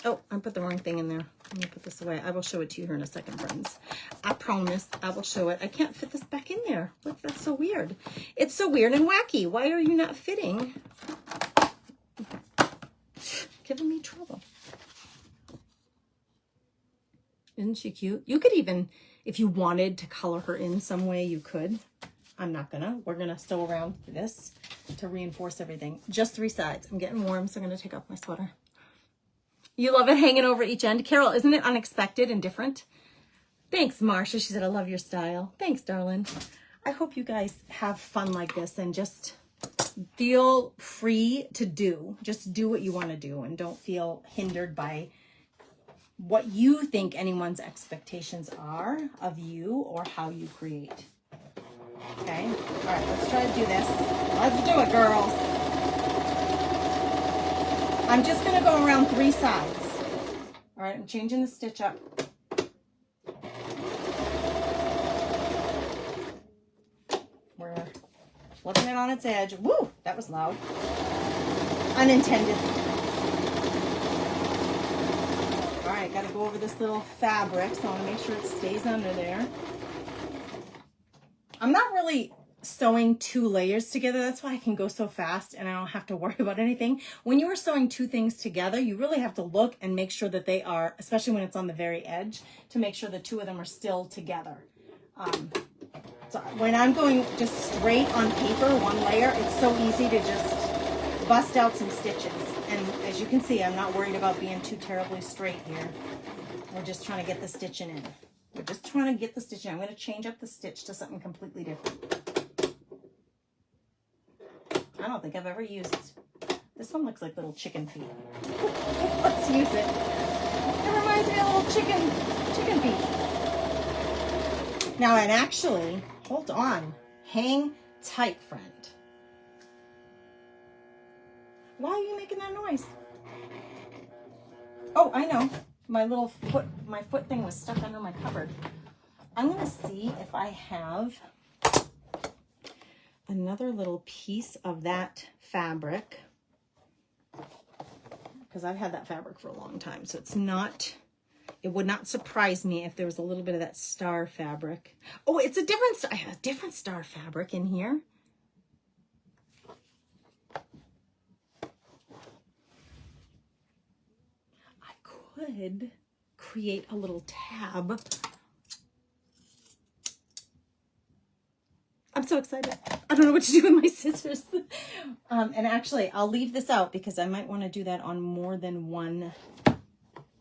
Oh, I put the wrong thing in there. Let me put this away. I will show it to you here in a second, friends. I promise I will show it. I can't fit this back in there. That's so weird. It's so weird and wacky. Why are you not fitting? Giving me trouble. Isn't she cute? You could even, if you wanted to color her in some way, you could. I'm not gonna. We're gonna sew around this to reinforce everything. Just 3 sides. I'm getting warm, so I'm gonna take off my sweater. You love it hanging over each end. Carol, isn't it unexpected and different? Thanks, Marsha. She said, I love your style. Thanks, darling. I hope you guys have fun like this and just feel free to do. Just do what you want to do, and don't feel hindered by what you think anyone's expectations are of you or how you create. Okay? All right, let's try to do this. Let's do it, girls. I'm just going to go around 3 sides. All right, I'm changing the stitch up. We're flipping it on its edge. Woo, that was loud. Unintended. All right, got to go over this little fabric, so I want to make sure it stays under there. I'm not really sewing 2 layers together. That's why I can go so fast and I don't have to worry about anything. When you are sewing 2 things together, you really have to look and make sure that they are, especially when it's on the very edge, to make sure the 2 of them are still together. So when I'm going just straight on paper, 1 layer, it's so easy to just bust out some stitches. And as you can see, I'm not worried about being too terribly straight here. We're just trying to get the stitching in. We're just trying to get the stitching. I'm going to change up the stitch to something completely different. I don't think I've ever used. This one looks like little chicken feet. Let's use it. It reminds me of little chicken feet. Now, and actually, hold on. Hang tight, friend. Why are you making that noise? Oh, I know. My foot thing was stuck under my cupboard. I'm going to see if I have another little piece of that fabric, because I've had that fabric for a long time, so it would not surprise me if there was a little bit of that star fabric. Oh, it's a different star fabric in here. could create a little tab. I'm so excited. I don't know what to do with my scissors. And actually, I'll leave this out because I might want to do that on more than one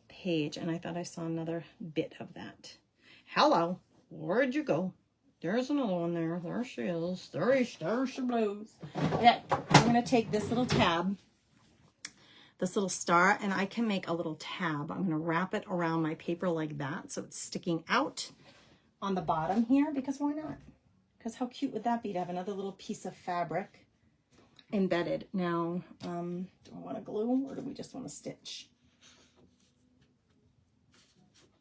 page. And I thought I saw another bit of that. Hello. Where'd you go? There's another one there. There she is. There she blows. Yeah, I'm going to take this little tab, this little star, and I can make a little tab. I'm going to wrap it around my paper like that so it's sticking out on the bottom here, because why not? Because how cute would that be to have another little piece of fabric embedded? Now, do I want to glue or do we just want to stitch?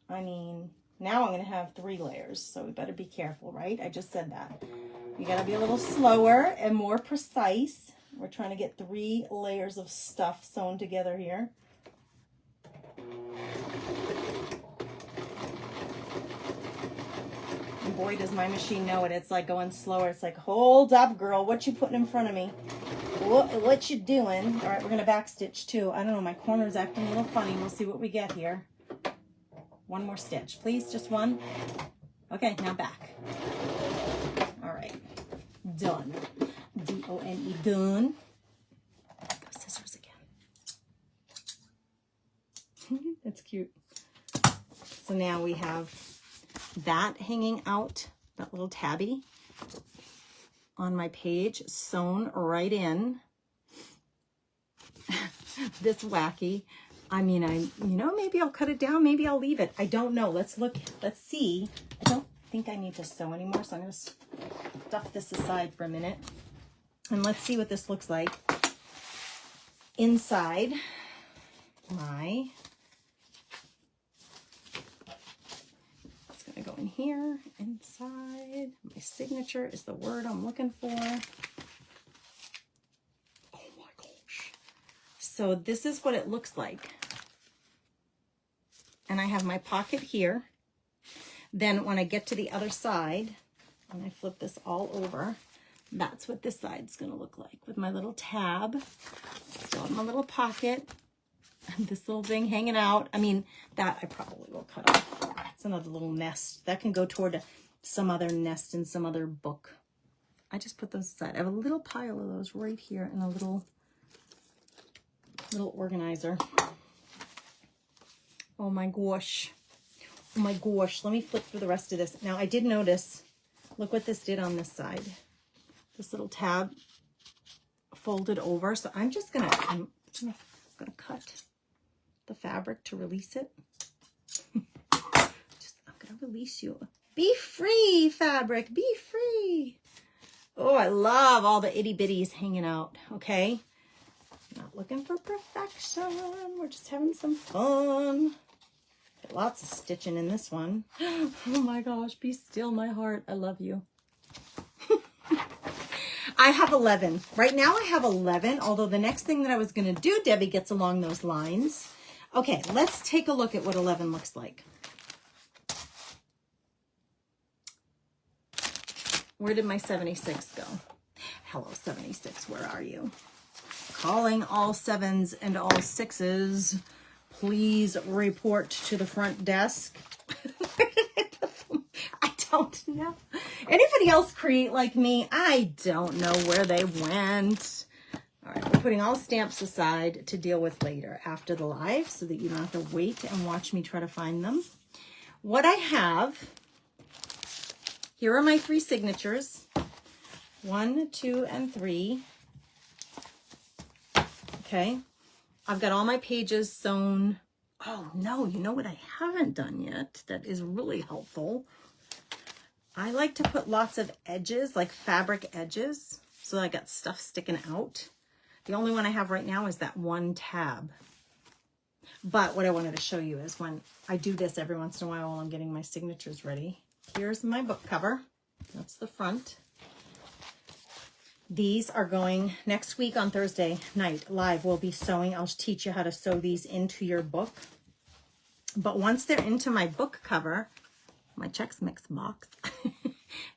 I mean, now I'm going to have 3 layers, so we better be careful, right? I just said that. You got to be a little slower and more precise. We're trying to get 3 layers of stuff sewn together here. And boy, does my machine know it. It's like going slower. It's like, hold up, girl. What you putting in front of me? What you doing? All right, we're going to back stitch too. I don't know. My corner's acting a little funny. We'll see what we get here. One more stitch, please. Just one. Okay, now back. All right. Done. D-O-N-E, done. Go scissors again. That's cute. So now we have that hanging out, that little tabby on my page, sewn right in. This wacky. I mean, maybe I'll cut it down. Maybe I'll leave it. I don't know. Let's look. Let's see. I don't think I need to sew anymore, so I'm going to stuff this aside for a minute. And let's see what this looks like inside my... It's going to go in here, inside. My signature is the word I'm looking for. Oh my gosh. So this is what it looks like. And I have my pocket here. Then when I get to the other side, when I flip this all over, that's what this side's going to look like with my little tab still in my little pocket and this little thing hanging out. I mean, that I probably will cut off. It's another little nest. That can go toward some other nest in some other book. I just put those aside. I have a little pile of those right here in a little organizer. Oh my gosh. Oh my gosh. Let me flip through the rest of this. Now I did notice, look what this did on this side. This little tab folded over. So I'm just gonna, I'm gonna cut the fabric to release it. I'm gonna release you. Be free, fabric, be free. Oh, I love all the itty bitties hanging out, okay? Not looking for perfection. We're just having some fun. Got lots of stitching in this one. Oh my gosh, be still my heart. I love you. I have 11. Right now I have 11, although the next thing that I was going to do, Debbie, gets along those lines. Okay, let's take a look at what 11 looks like. Where did my 76 go? Hello, 76, where are you? Calling all 7s and all 6s. Please report to the front desk. Where did I put them? I don't know. Anybody else create like me? I don't know where they went. All right, we're putting all stamps aside to deal with later after the live so that you don't have to wait and watch me try to find them. What I have, here are my 3 signatures. 1, 2, and 3. Okay. I've got all my pages sewn. Oh no, you know what I haven't done yet that is really helpful? I like to put lots of edges, like fabric edges, so I got stuff sticking out. The only one I have right now is that one tab. But what I wanted to show you is when I do this every once in a while I'm getting my signatures ready. Here's my book cover. That's the front. These are going next week on Thursday night live. We'll be sewing. I'll teach you how to sew these into your book. But once they're into my book cover, my Chex Mix box,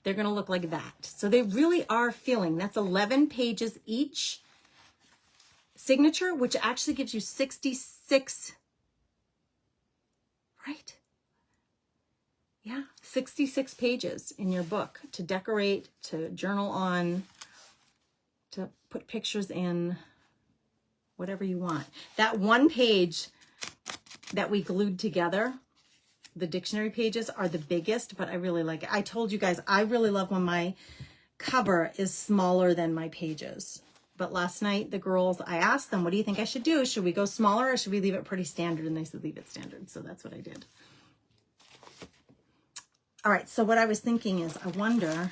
they're going to look like that. So they really are filling. That's 11 pages each signature, which actually gives you 66 right? Yeah, 66 pages in your book to decorate, to journal on, to put pictures in, whatever you want. That one page that we glued together, the dictionary pages, are the biggest, but I really like it. I told you guys, I really love when my cover is smaller than my pages. But last night, the girls, I asked them, what do you think I should do? Should we go smaller or should we leave it pretty standard? And they said, leave it standard. So that's what I did. All right, so what I was thinking is, I wonder,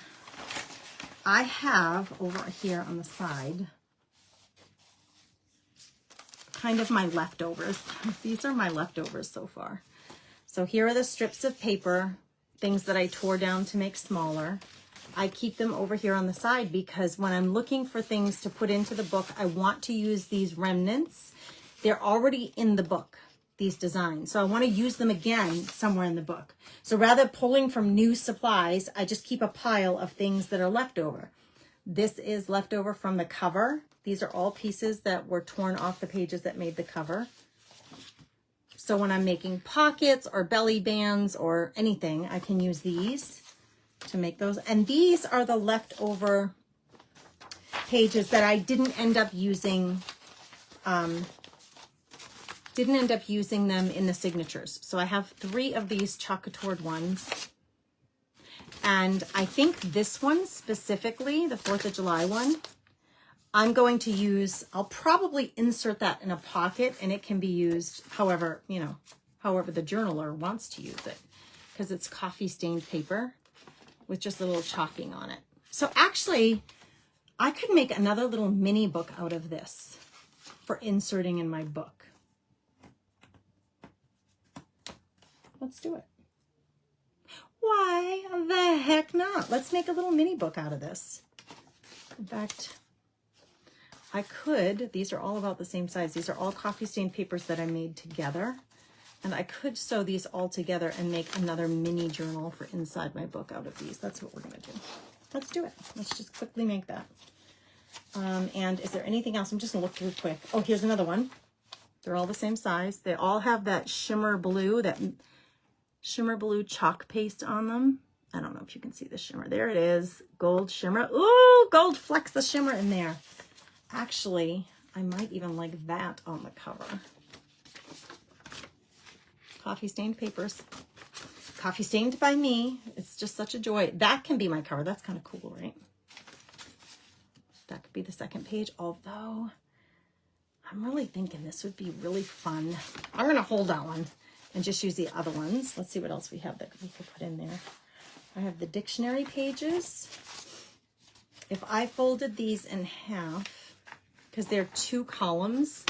I have over here on the side, kind of my leftovers. These are my leftovers so far. So here are the strips of paper, things that I tore down to make smaller. I keep them over here on the side because when I'm looking for things to put into the book, I want to use these remnants. They're already in the book, these designs. So I want to use them again somewhere in the book. So rather pulling from new supplies, I just keep a pile of things that are left over. This is leftover from the cover. These are all pieces that were torn off the pages that made the cover. So when I'm making pockets or belly bands or anything, I can use these to make those. And these are the leftover pages that I didn't end up using them in the signatures. So I have 3 of these chocolate ones. And I think this one specifically, the 4th of July one, I'm going to use, I'll probably insert that in a pocket and it can be used however, you know, however the journaler wants to use it, because it's coffee stained paper with just a little chalking on it. So actually, I could make another little mini book out of this for inserting in my book. Let's do it. Why the heck not? Let's make a little mini book out of this. In fact, I could, these are all about the same size. These are all coffee stained papers that I made together. And I could sew these all together and make another mini journal for inside my book out of these. That's what we're going to do. Let's do it. Let's just quickly make that. And is there anything else? I'm just going to look through quick. Oh, here's another one. They're all the same size. They all have that shimmer blue chalk paste on them. I don't know if you can see the shimmer. There it is. Gold shimmer. Ooh, gold flecks of shimmer in there. Actually, I might even like that on the cover. Coffee stained papers. Coffee stained by me. It's just such a joy. That can be my cover. That's kind of cool, right? That could be the second page, although I'm really thinking this would be really fun. I'm going to hold that one and just use the other ones. Let's see what else we have that we could put in there. I have the dictionary pages. If I folded these in half, because they're 2 columns,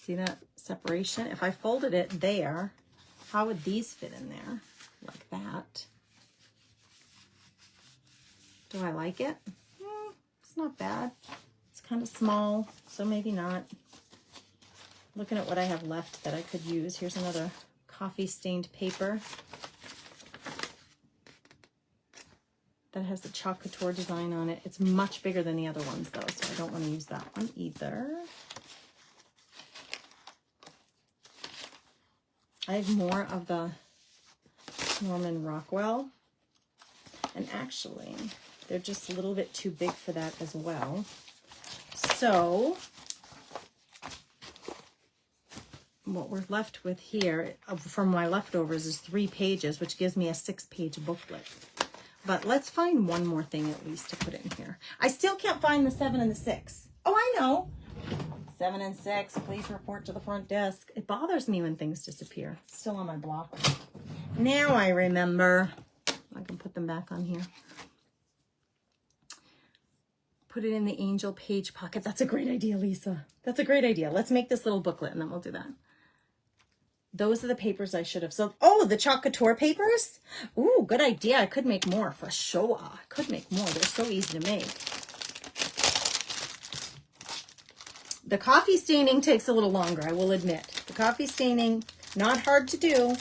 see that separation? If I folded it there, how would these fit in there? Like that. Do I like it? It's not bad. It's kind of small, so maybe not. Looking at what I have left that I could use. Here's another coffee stained paper that has the chalk couture design on it. It's much bigger than the other ones though, so I don't want to use that one either. I have more of the Norman Rockwell, and actually they're just a little bit too big for that as well. So what we're left with here from my leftovers is 3 pages, which gives me a 6-page booklet. But let's find one more thing at least to put in here. I still can't find the 7 and the 6. Oh, I know. 7 and 6, please report to the front desk. It bothers me when things disappear. It's still on my block. Now I remember. I can put them back on here. Put it in the angel page pocket. That's a great idea, Lisa. That's a great idea. Let's make this little booklet and then we'll do that. Those are the papers I should have sold. Oh, the chalk couture papers? Ooh, good idea. I could make more for sure. I could make more. They're so easy to make. The coffee staining takes a little longer, I will admit. The coffee staining, not hard to do,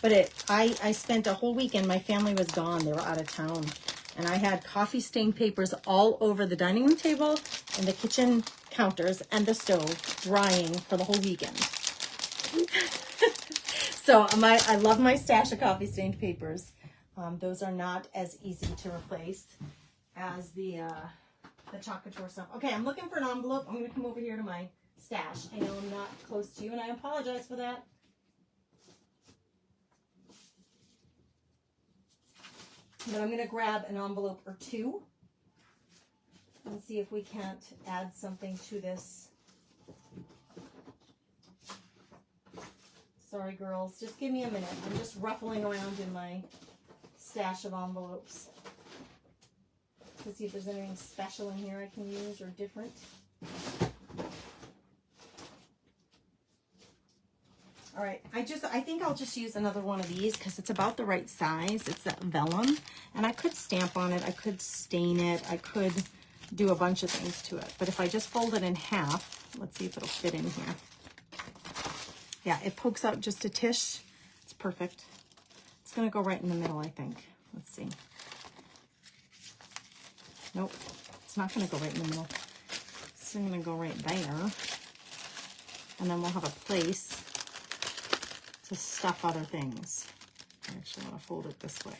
but I spent a whole weekend. My family was gone. They were out of town. And I had coffee stained papers all over the dining room table and the kitchen counters and the stove drying for the whole weekend. So I love my stash of coffee stained papers. Those are not as easy to replace as the chocolate drawer stuff. Okay, I'm looking for an envelope. I'm going to come over here to my stash. I know I'm not close to you, and I apologize for that. But I'm going to grab an envelope or two and see if we can't add something to this. Sorry, girls. Just give me a minute. I'm just ruffling around in my stash of envelopes to see if there's anything special in here I can use or different. All right, I think I'll just use another one of these because it's about the right size. It's that vellum, and I could stamp on it, I could stain it, I could do a bunch of things to it. But if I just fold it in half, let's see if it'll fit in here. Yeah, it pokes out just a tish. It's perfect. It's gonna go right in the middle, I think. Let's see. Nope, it's not gonna go right in the middle. It's gonna go right there. And then we'll have a place to stuff other things. I actually want to fold it this way.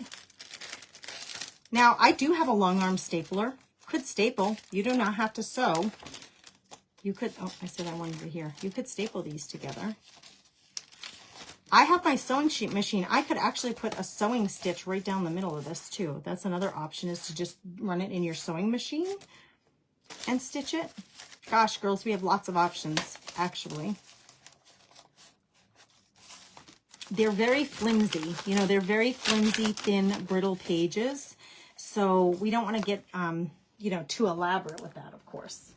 Now, I do have a long arm stapler. Could staple. You do not have to sew. You could, oh, I said I wanted to here. You could staple these together. I have my sewing sheet machine. I could actually put a sewing stitch right down the middle of this too. That's another option, is to just run it in your sewing machine and stitch it. Gosh, girls, we have lots of options, actually. They're very flimsy, you know, they're very flimsy, thin, brittle pages. So we don't want to get, you know, too elaborate with that, of course.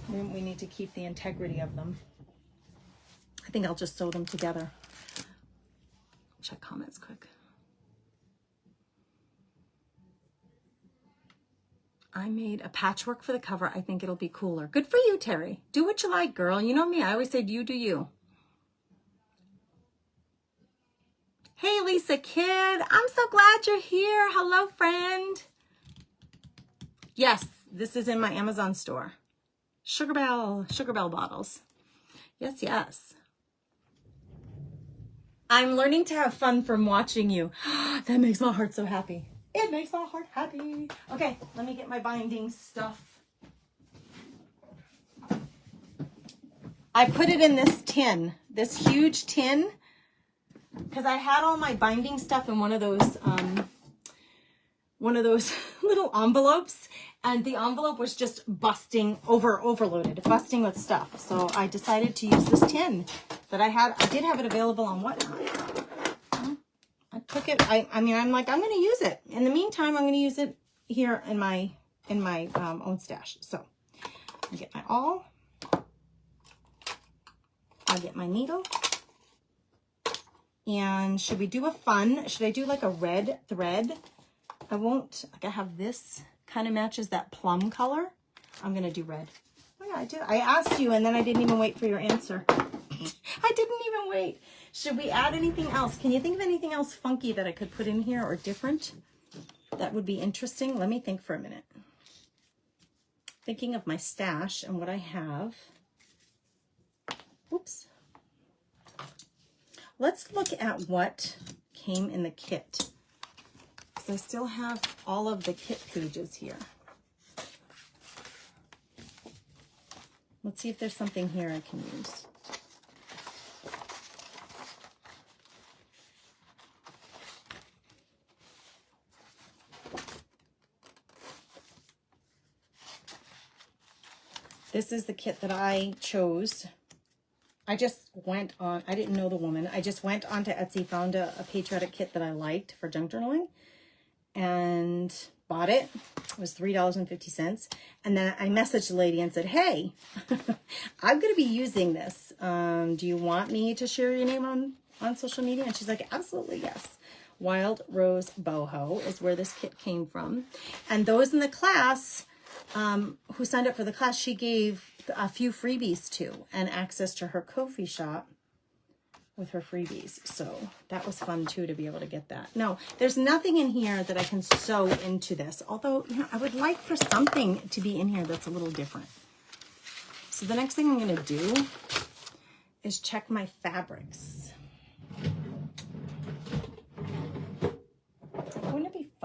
We need to keep the integrity of them. I think I'll just sew them together. Check comments quick. I made a patchwork for the cover. I think it'll be cooler. Good for you, Terry. Do what you like, girl. You know me. I always said you do you. Hey, Lisa Kid. I'm so glad you're here. Hello, friend. Yes, this is in my Amazon store. Sugar Bell bottles. Yes, yes. I'm learning to have fun from watching you. That makes my heart so happy. It makes my heart happy. Okay, let me get my binding stuff. I put it in this tin, this huge tin, because I had all my binding stuff in one of those little envelopes, and the envelope was just overloaded, busting with stuff. So I decided to use this tin that I had. I did have it available on Whatnot. I took it. I mean, I'm like, I'm going to use it. In the meantime, I'm going to use it here in my own stash. So I get my awl. I get my needle. And should we do a fun? Should I do like a red thread? I won't. Like, I have this kind of matches that plum color. I'm going to do red. Oh yeah, I did. I asked you, and then I didn't even wait for your answer. I didn't even wait. Should we add anything else? Can you think of anything else funky that I could put in here or different that would be interesting? Let me think for a minute. Thinking of my stash and what I have. Oops. Let's look at what came in the kit. So I still have all of the kit pages here. Let's see if there's something here I can use. This is the kit that I chose. I just went on, I didn't know the woman. I just went onto Etsy, found a Patriotic kit that I liked for junk journaling and bought it. It was $3.50. And then I messaged the lady and said, hey, I'm going to be using this. Do you want me to share your name on social media? And she's like, absolutely, yes. Wild Rose Boho is where this kit came from. And those in the class who signed up for the class, she gave a few freebies to, and access to her Ko-fi shop with her freebies. So that was fun too, to be able to get that. No, there's nothing in here that I can sew into this. Although, you know, I would like for something to be in here that's a little different. So the next thing I'm going to do is check my fabrics.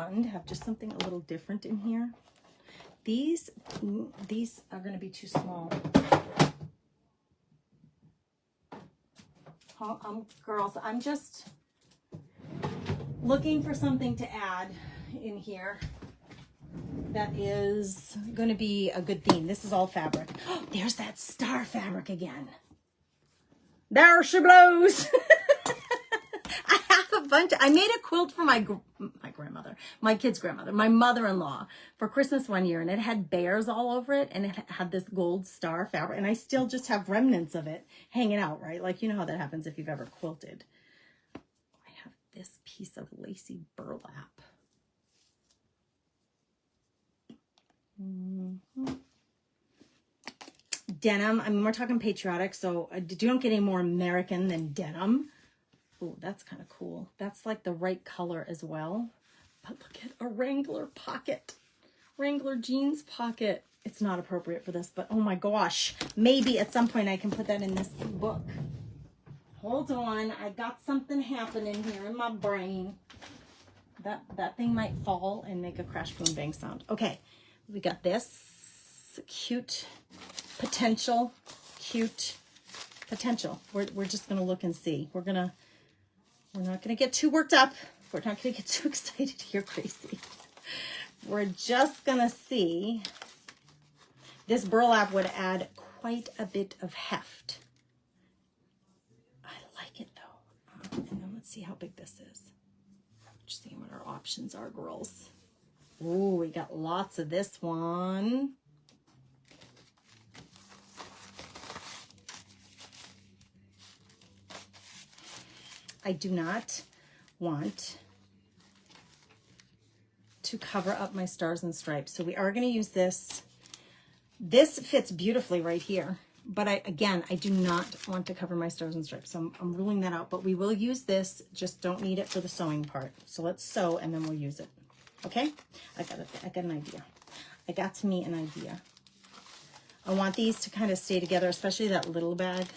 fun to have just something a little different in here. These are going to be too small. Girls, I'm just looking for something to add in here that is going to be a good theme. This is all fabric. Oh, there's that star fabric again. There she blows. I have a bunch. I made a quilt for my grandmother, my kid's grandmother, my mother-in-law for Christmas one year, and it had bears all over it, and it had this gold star fabric, and I still just have remnants of it hanging out, right? Like, you know how that happens if you've ever quilted. I have this piece of lacy burlap. Denim. I mean, we're talking patriotic, so you don't get any more American than denim. Oh, that's kind of cool. That's like the right color as well. But look at a Wrangler pocket. Wrangler jeans pocket. It's not appropriate for this, but oh my gosh. Maybe at some point I can put that in this book. Hold on. I got something happening here in my brain. That thing might fall and make a crash, boom, bang sound. Okay. We got this cute potential. We're just going to look and see. We're not going to get too worked up. We're not going to get too excited here, crazy. We're just going to see. This burlap would add quite a bit of heft. I like it though. And then let's see how big this is. Just seeing what our options are, girls. Ooh, we got lots of this one. I do not want to cover up my stars and stripes. So we are going to use this. This fits beautifully right here. But I do not want to cover my stars and stripes. So I'm ruling that out. But we will use this. Just don't need it for the sewing part. So let's sew and then we'll use it. Okay? I got an idea. I got me an idea. I want these to kind of stay together, especially that little bag.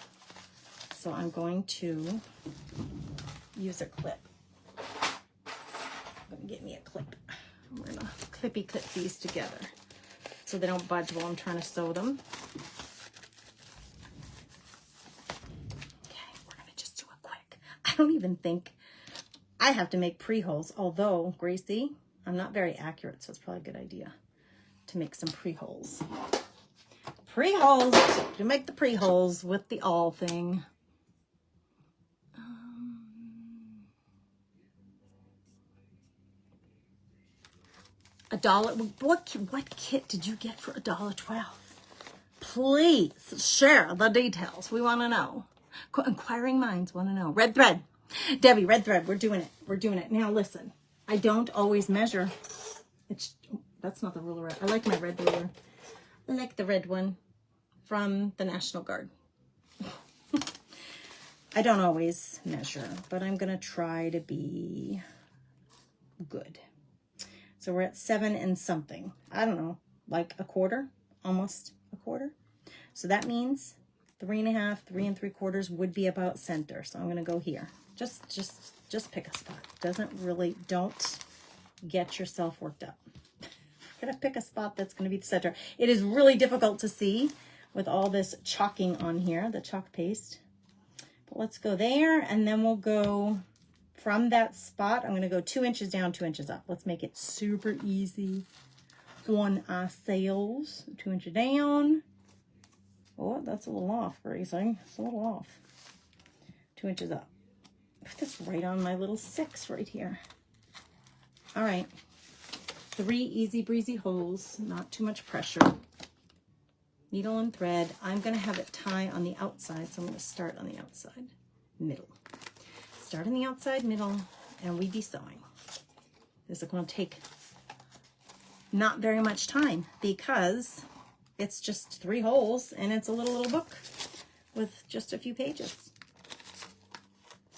So I'm going to use a clip. I'm going to get me a clip. I'm going to clippy clip these together so they don't budge while I'm trying to sew them. Okay, we're going to just do it quick. I don't even think I have to make pre-holes, although, Gracie, I'm not very accurate, so it's probably a good idea to make some pre-holes. Pre-holes, to make the pre-holes with the awl thing. $1. What kit did you get for $1.12? Please share the details. We want to know. Inquiring minds want to know. Red thread. Debbie, red thread. We're doing it. We're doing it. Now listen, I don't always measure. That's not the ruler. I like my red ruler. I like the red one from the National Guard. I don't always measure, but I'm going to try to be good. So we're at 7 and something. I don't know, like a quarter, almost a quarter. So that means 3.5, 3 3/4 would be about center. So I'm going to go here. Just pick a spot. Don't get yourself worked up. We're going to pick a spot that's going to be the center. It is really difficult to see with all this chalking on here, the chalk paste. But let's go there, and then we'll go from that spot. I'm going to go 2 inches down, 2 inches up. Let's make it super easy on ourselves. 2 inches down. Oh, that's a little off, Gracie. It's a little off. 2 inches up. Put this right on my little 6 right here. All right. 3 easy breezy holes, not too much pressure. Needle and thread. I'm going to have it tie on the outside, so I'm going to start on the outside, middle. Start on the outside, middle, and we be sewing. This is going to take not very much time because it's just 3 holes and it's a little book with just a few pages.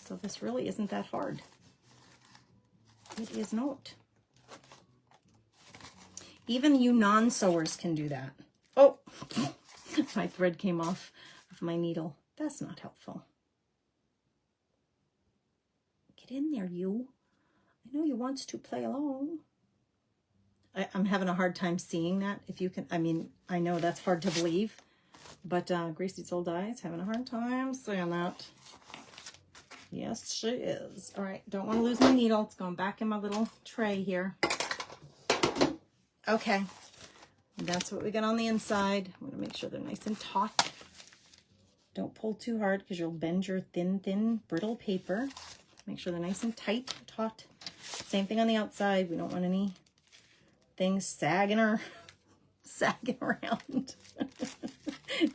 So this really isn't that hard. It is not. Even you non-sewers can do that. Oh, my thread came off of my needle. That's not helpful. Get in there, you. I know you wants to play along. I'm having a hard time seeing that. If you can, I mean, I know that's hard to believe, but Gracie's old eyes having a hard time seeing that. Yes, she is. All right, don't want to lose my needle. It's going back in my little tray here. Okay, that's what we got on the inside. I'm going to make sure they're nice and taut. Don't pull too hard because you'll bend your thin, brittle paper. Make sure they're nice and tight, taut. Same thing on the outside. We don't want any things sagging around.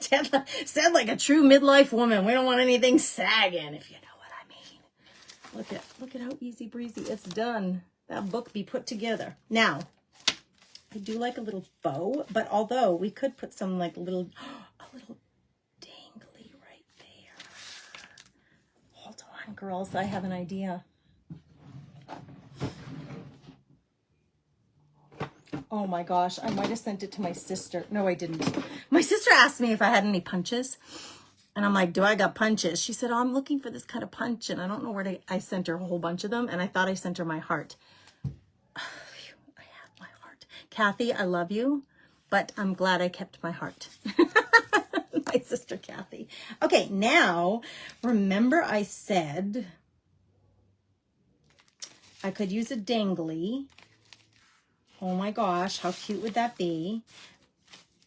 Said like a true midlife woman. We don't want anything sagging, if you know what I mean. Look at how easy breezy it's done. That book be put together. Now, I do like a little bow, but although we could put some like a little dangly right there. Hold on, girls, I have an idea. Oh my gosh, I might have sent it to my sister. No, I didn't. My sister asked me if I had any punches. And I'm like, do I got punches? She said, oh, I'm looking for this kind of punch. And I don't know where to, I sent her a whole bunch of them. And I thought I sent her my heart. I have my heart. Kathy, I love you. But I'm glad I kept my heart. My sister Kathy. Okay, now, remember I said I could use a dangly. Oh my gosh, how cute would that be?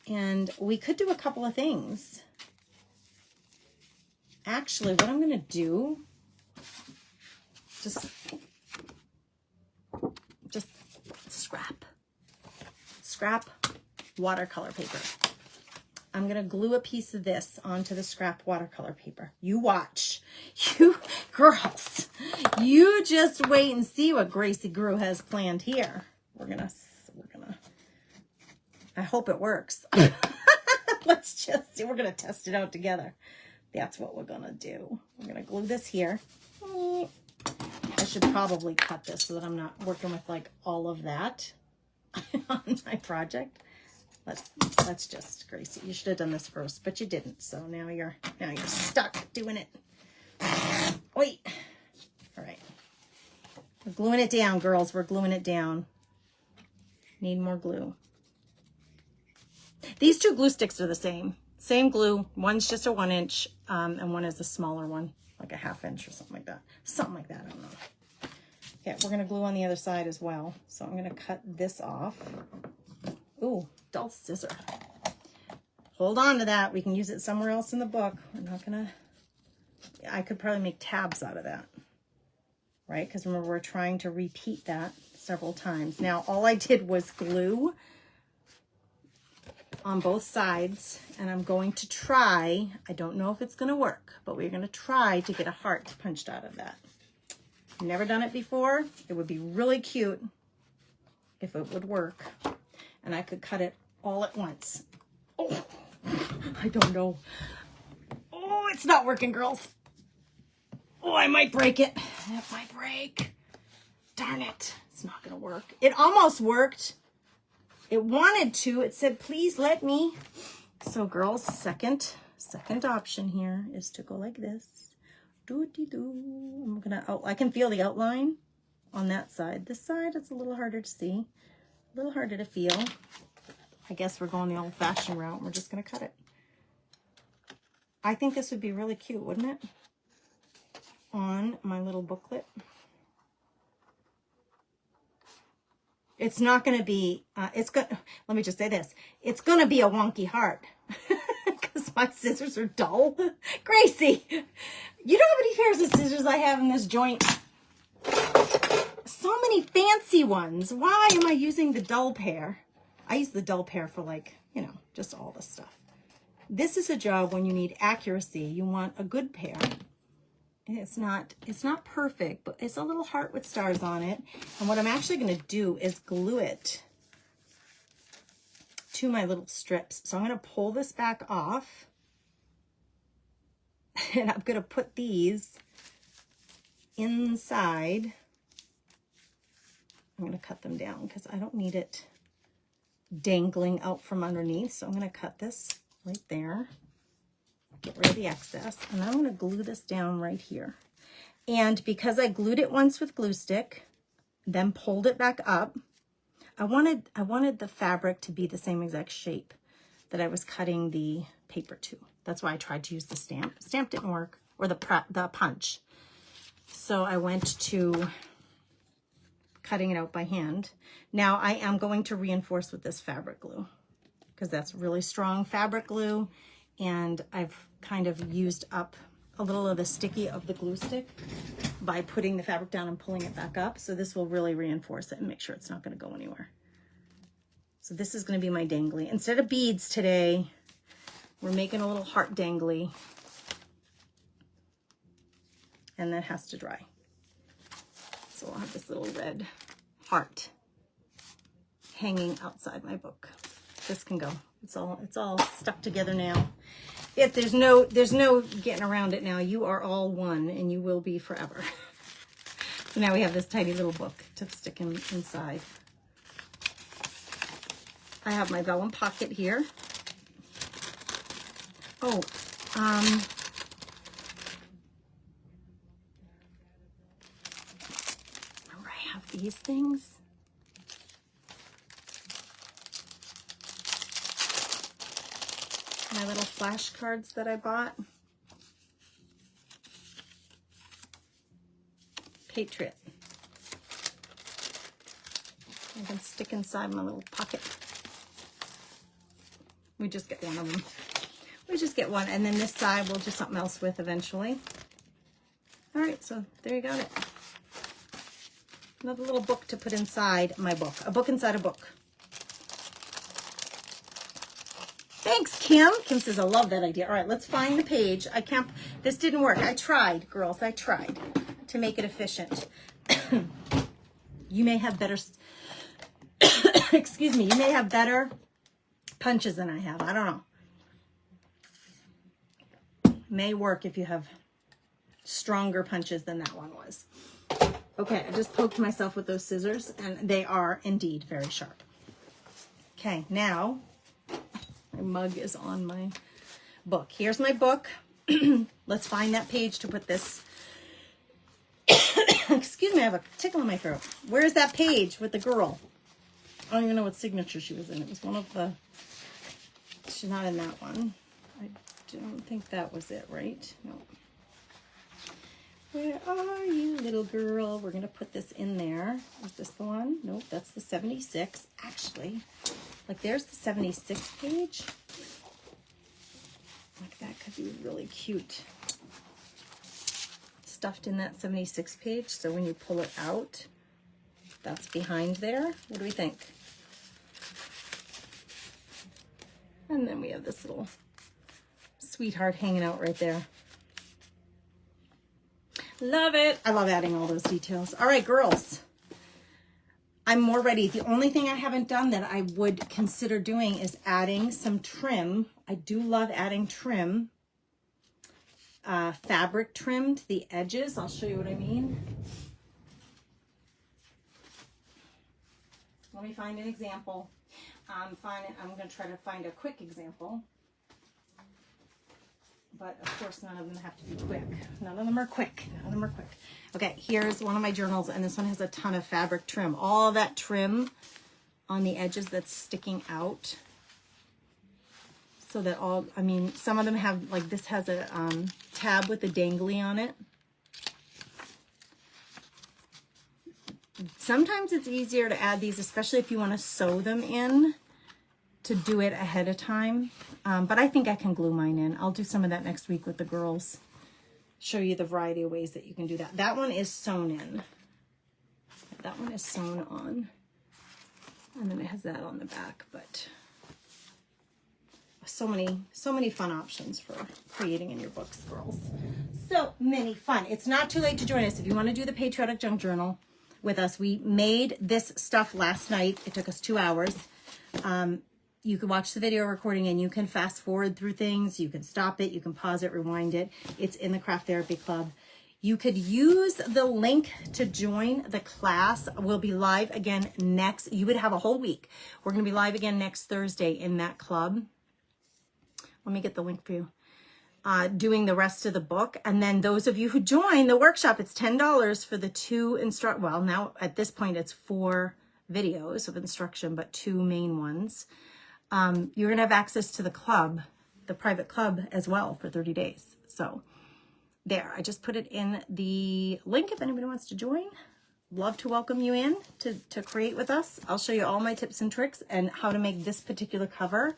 And we could do a couple of things. Actually, what I'm going to do, just scrap watercolor paper. I'm going to glue a piece of this onto the scrap watercolor paper. You watch. You girls, you just wait and see what Gracie Grew has planned here. We're gonna, I hope it works. Let's just see, we're gonna test it out together. That's what we're gonna do. We're gonna glue this here. I should probably cut this so that I'm not working with like all of that on my project. Let's just, Gracie, you should have done this first, but you didn't. So now you're stuck doing it. Wait. All right. We're gluing it down, girls. We're gluing it down. Need more glue. These two glue sticks are the same. Same glue. One's just a 1 inch, and one is a smaller one, like a 1/2 inch or something like that. Something like that, I don't know. Okay, we're gonna glue on the other side as well. So I'm gonna cut this off. Ooh, dull scissor. Hold on to that. We can use it somewhere else in the book. We're not gonna, I could probably make tabs out of that, right? Because remember, we're trying to repeat that several times. Now, all I did was glue on both sides, and I'm going to try, I don't know if it's going to work, but we're going to try to get a heart punched out of that. Never done it before. It would be really cute if it would work, and I could cut it all at once. Oh, I don't know. Oh, it's not working, girls. Oh, I might break it. It might break. Darn it. It's not going to work. It almost worked. It wanted to. It said, please let me. So, girls, second option here is to go like this. Doo-dee-doo. I'm going to, I can feel the outline on that side. This side, it's a little harder to see. A little harder to feel. I guess we're going the old-fashioned route. We're just going to cut it. I think this would be really cute, wouldn't it? On my little booklet. It's not going to be, let me just say this. It's going to be a wonky heart because my scissors are dull. Gracie, you know how many pairs of scissors I have in this joint? So many fancy ones. Why am I using the dull pair? I use the dull pair for like, you know, just all the stuff. This is a job when you need accuracy. You want a good pair. It's not perfect, but it's a little heart with stars on it. And what I'm actually going to do is glue it to my little strips. So I'm going to pull this back off. And I'm going to put these inside. I'm going to cut them down because I don't need it dangling out from underneath. So I'm going to cut this right there. Get rid of the excess, and I'm going to glue this down right here. And because I glued it once with glue stick, then pulled it back up, I wanted the fabric to be the same exact shape that I was cutting the paper to. That's why I tried to use the stamp. Stamp didn't work, or the punch. So I went to cutting it out by hand. Now I am going to reinforce with this fabric glue because that's really strong fabric glue, and I've kind of used up a little of the sticky of the glue stick by putting the fabric down and pulling it back up. So this will really reinforce it and make sure it's not going to go anywhere. So this is going to be my dangly. Instead of beads today, we're making a little heart dangly. And that has to dry. So I'll have this little red heart hanging outside my book. This can go. It's all stuck together now. If there's no getting around it now. You are all one, and you will be forever. So now we have this tiny little book to stick inside. I have my vellum pocket here. Oh, remember I have these things? My little flashcards that I bought. Patriot. I can stick inside my little pocket. We just get one of them. We just get one, and then this side we'll do something else with eventually. All right, so there you got it. Another little book to put inside my book. A book inside a book. Thanks, Kim. Kim says, I love that idea. All right, let's find the page. I can't, this didn't work. I tried, girls. I tried to make it efficient. You may have better, excuse me, you may have better punches than I have. I don't know. May work if you have stronger punches than that one was. Okay, I just poked myself with those scissors, and they are indeed very sharp. Okay, now my mug is on my book. Here's my book. Let's find that page to put this. Excuse me, I have a tickle in my throat. Where's that page with the girl? I don't even know what signature she was in. It was one of the, she's not in that one. I don't think that was it, right? No. Where are you, little girl? We're going to put this in there. Is this the one? Nope, that's the 76. Actually, like there's the 76 page. Like that could be really cute. Stuffed in that 76 page. So when you pull it out, that's behind there. What do we think? And then we have this little sweetheart hanging out right there. Love it. I love adding all those details. All right, girls. I'm more ready. The only thing I haven't done that I would consider doing is adding some trim. I do love adding trim. Fabric trim to the edges. I'll show you what I mean. Let me find an example. I'm going to try to find a quick example. But of course, none of them have to be quick. None of them are quick. None of them are quick. Okay, here's one of my journals, and this one has a ton of fabric trim. All that trim on the edges that's sticking out. So that all, I mean, some of them have, like this has a tab with a dangly on it. Sometimes it's easier to add these, especially if you want to sew them in, to do it ahead of time. But I think I can glue mine in. I'll do some of that next week with the girls. Show you the variety of ways that you can do that. That one is sewn in. That one is sewn on. And then it has that on the back, but so many fun options for creating in your books, girls. So many fun. It's not too late to join us. If you want to do the Patriotic Junk Journal with us, we made this stuff last night. It took us 2 hours. You can watch the video recording and you can fast forward through things. You can stop it. You can pause it, rewind it. It's in the Craft Therapy Club. You could use the link to join the class. We'll be live again next. You would have a whole week. We're going to be live again next Thursday in that club. Let me get the link for you. Doing the rest of the book. And then those of you who join the workshop, it's $10 for the 2 well, now at this point it's 4 videos of instruction, but 2 main ones. You're going to have access to the club, the private club as well for 30 days. So there, I just put it in the link if anybody wants to join. Love to welcome you in to create with us. I'll show you all my tips and tricks and how to make this particular cover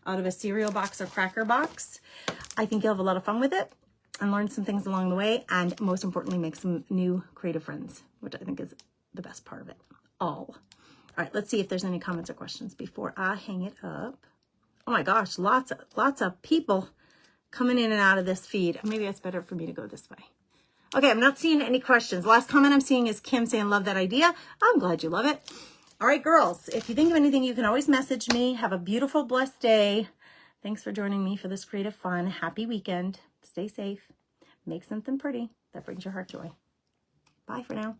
out of a cereal box or cracker box. I think you'll have a lot of fun with it and learn some things along the way, and most importantly, make some new creative friends, which I think is the best part of it all. All right, let's see if there's any comments or questions before I hang it up. Oh my gosh, lots of people coming in and out of this feed. Maybe it's better for me to go this way. Okay, I'm not seeing any questions. Last comment I'm seeing is Kim saying, love that idea. I'm glad you love it. All right, girls, if you think of anything, you can always message me. Have a beautiful, blessed day. Thanks for joining me for this creative fun. Happy weekend. Stay safe. Make something pretty that brings your heart joy. Bye for now.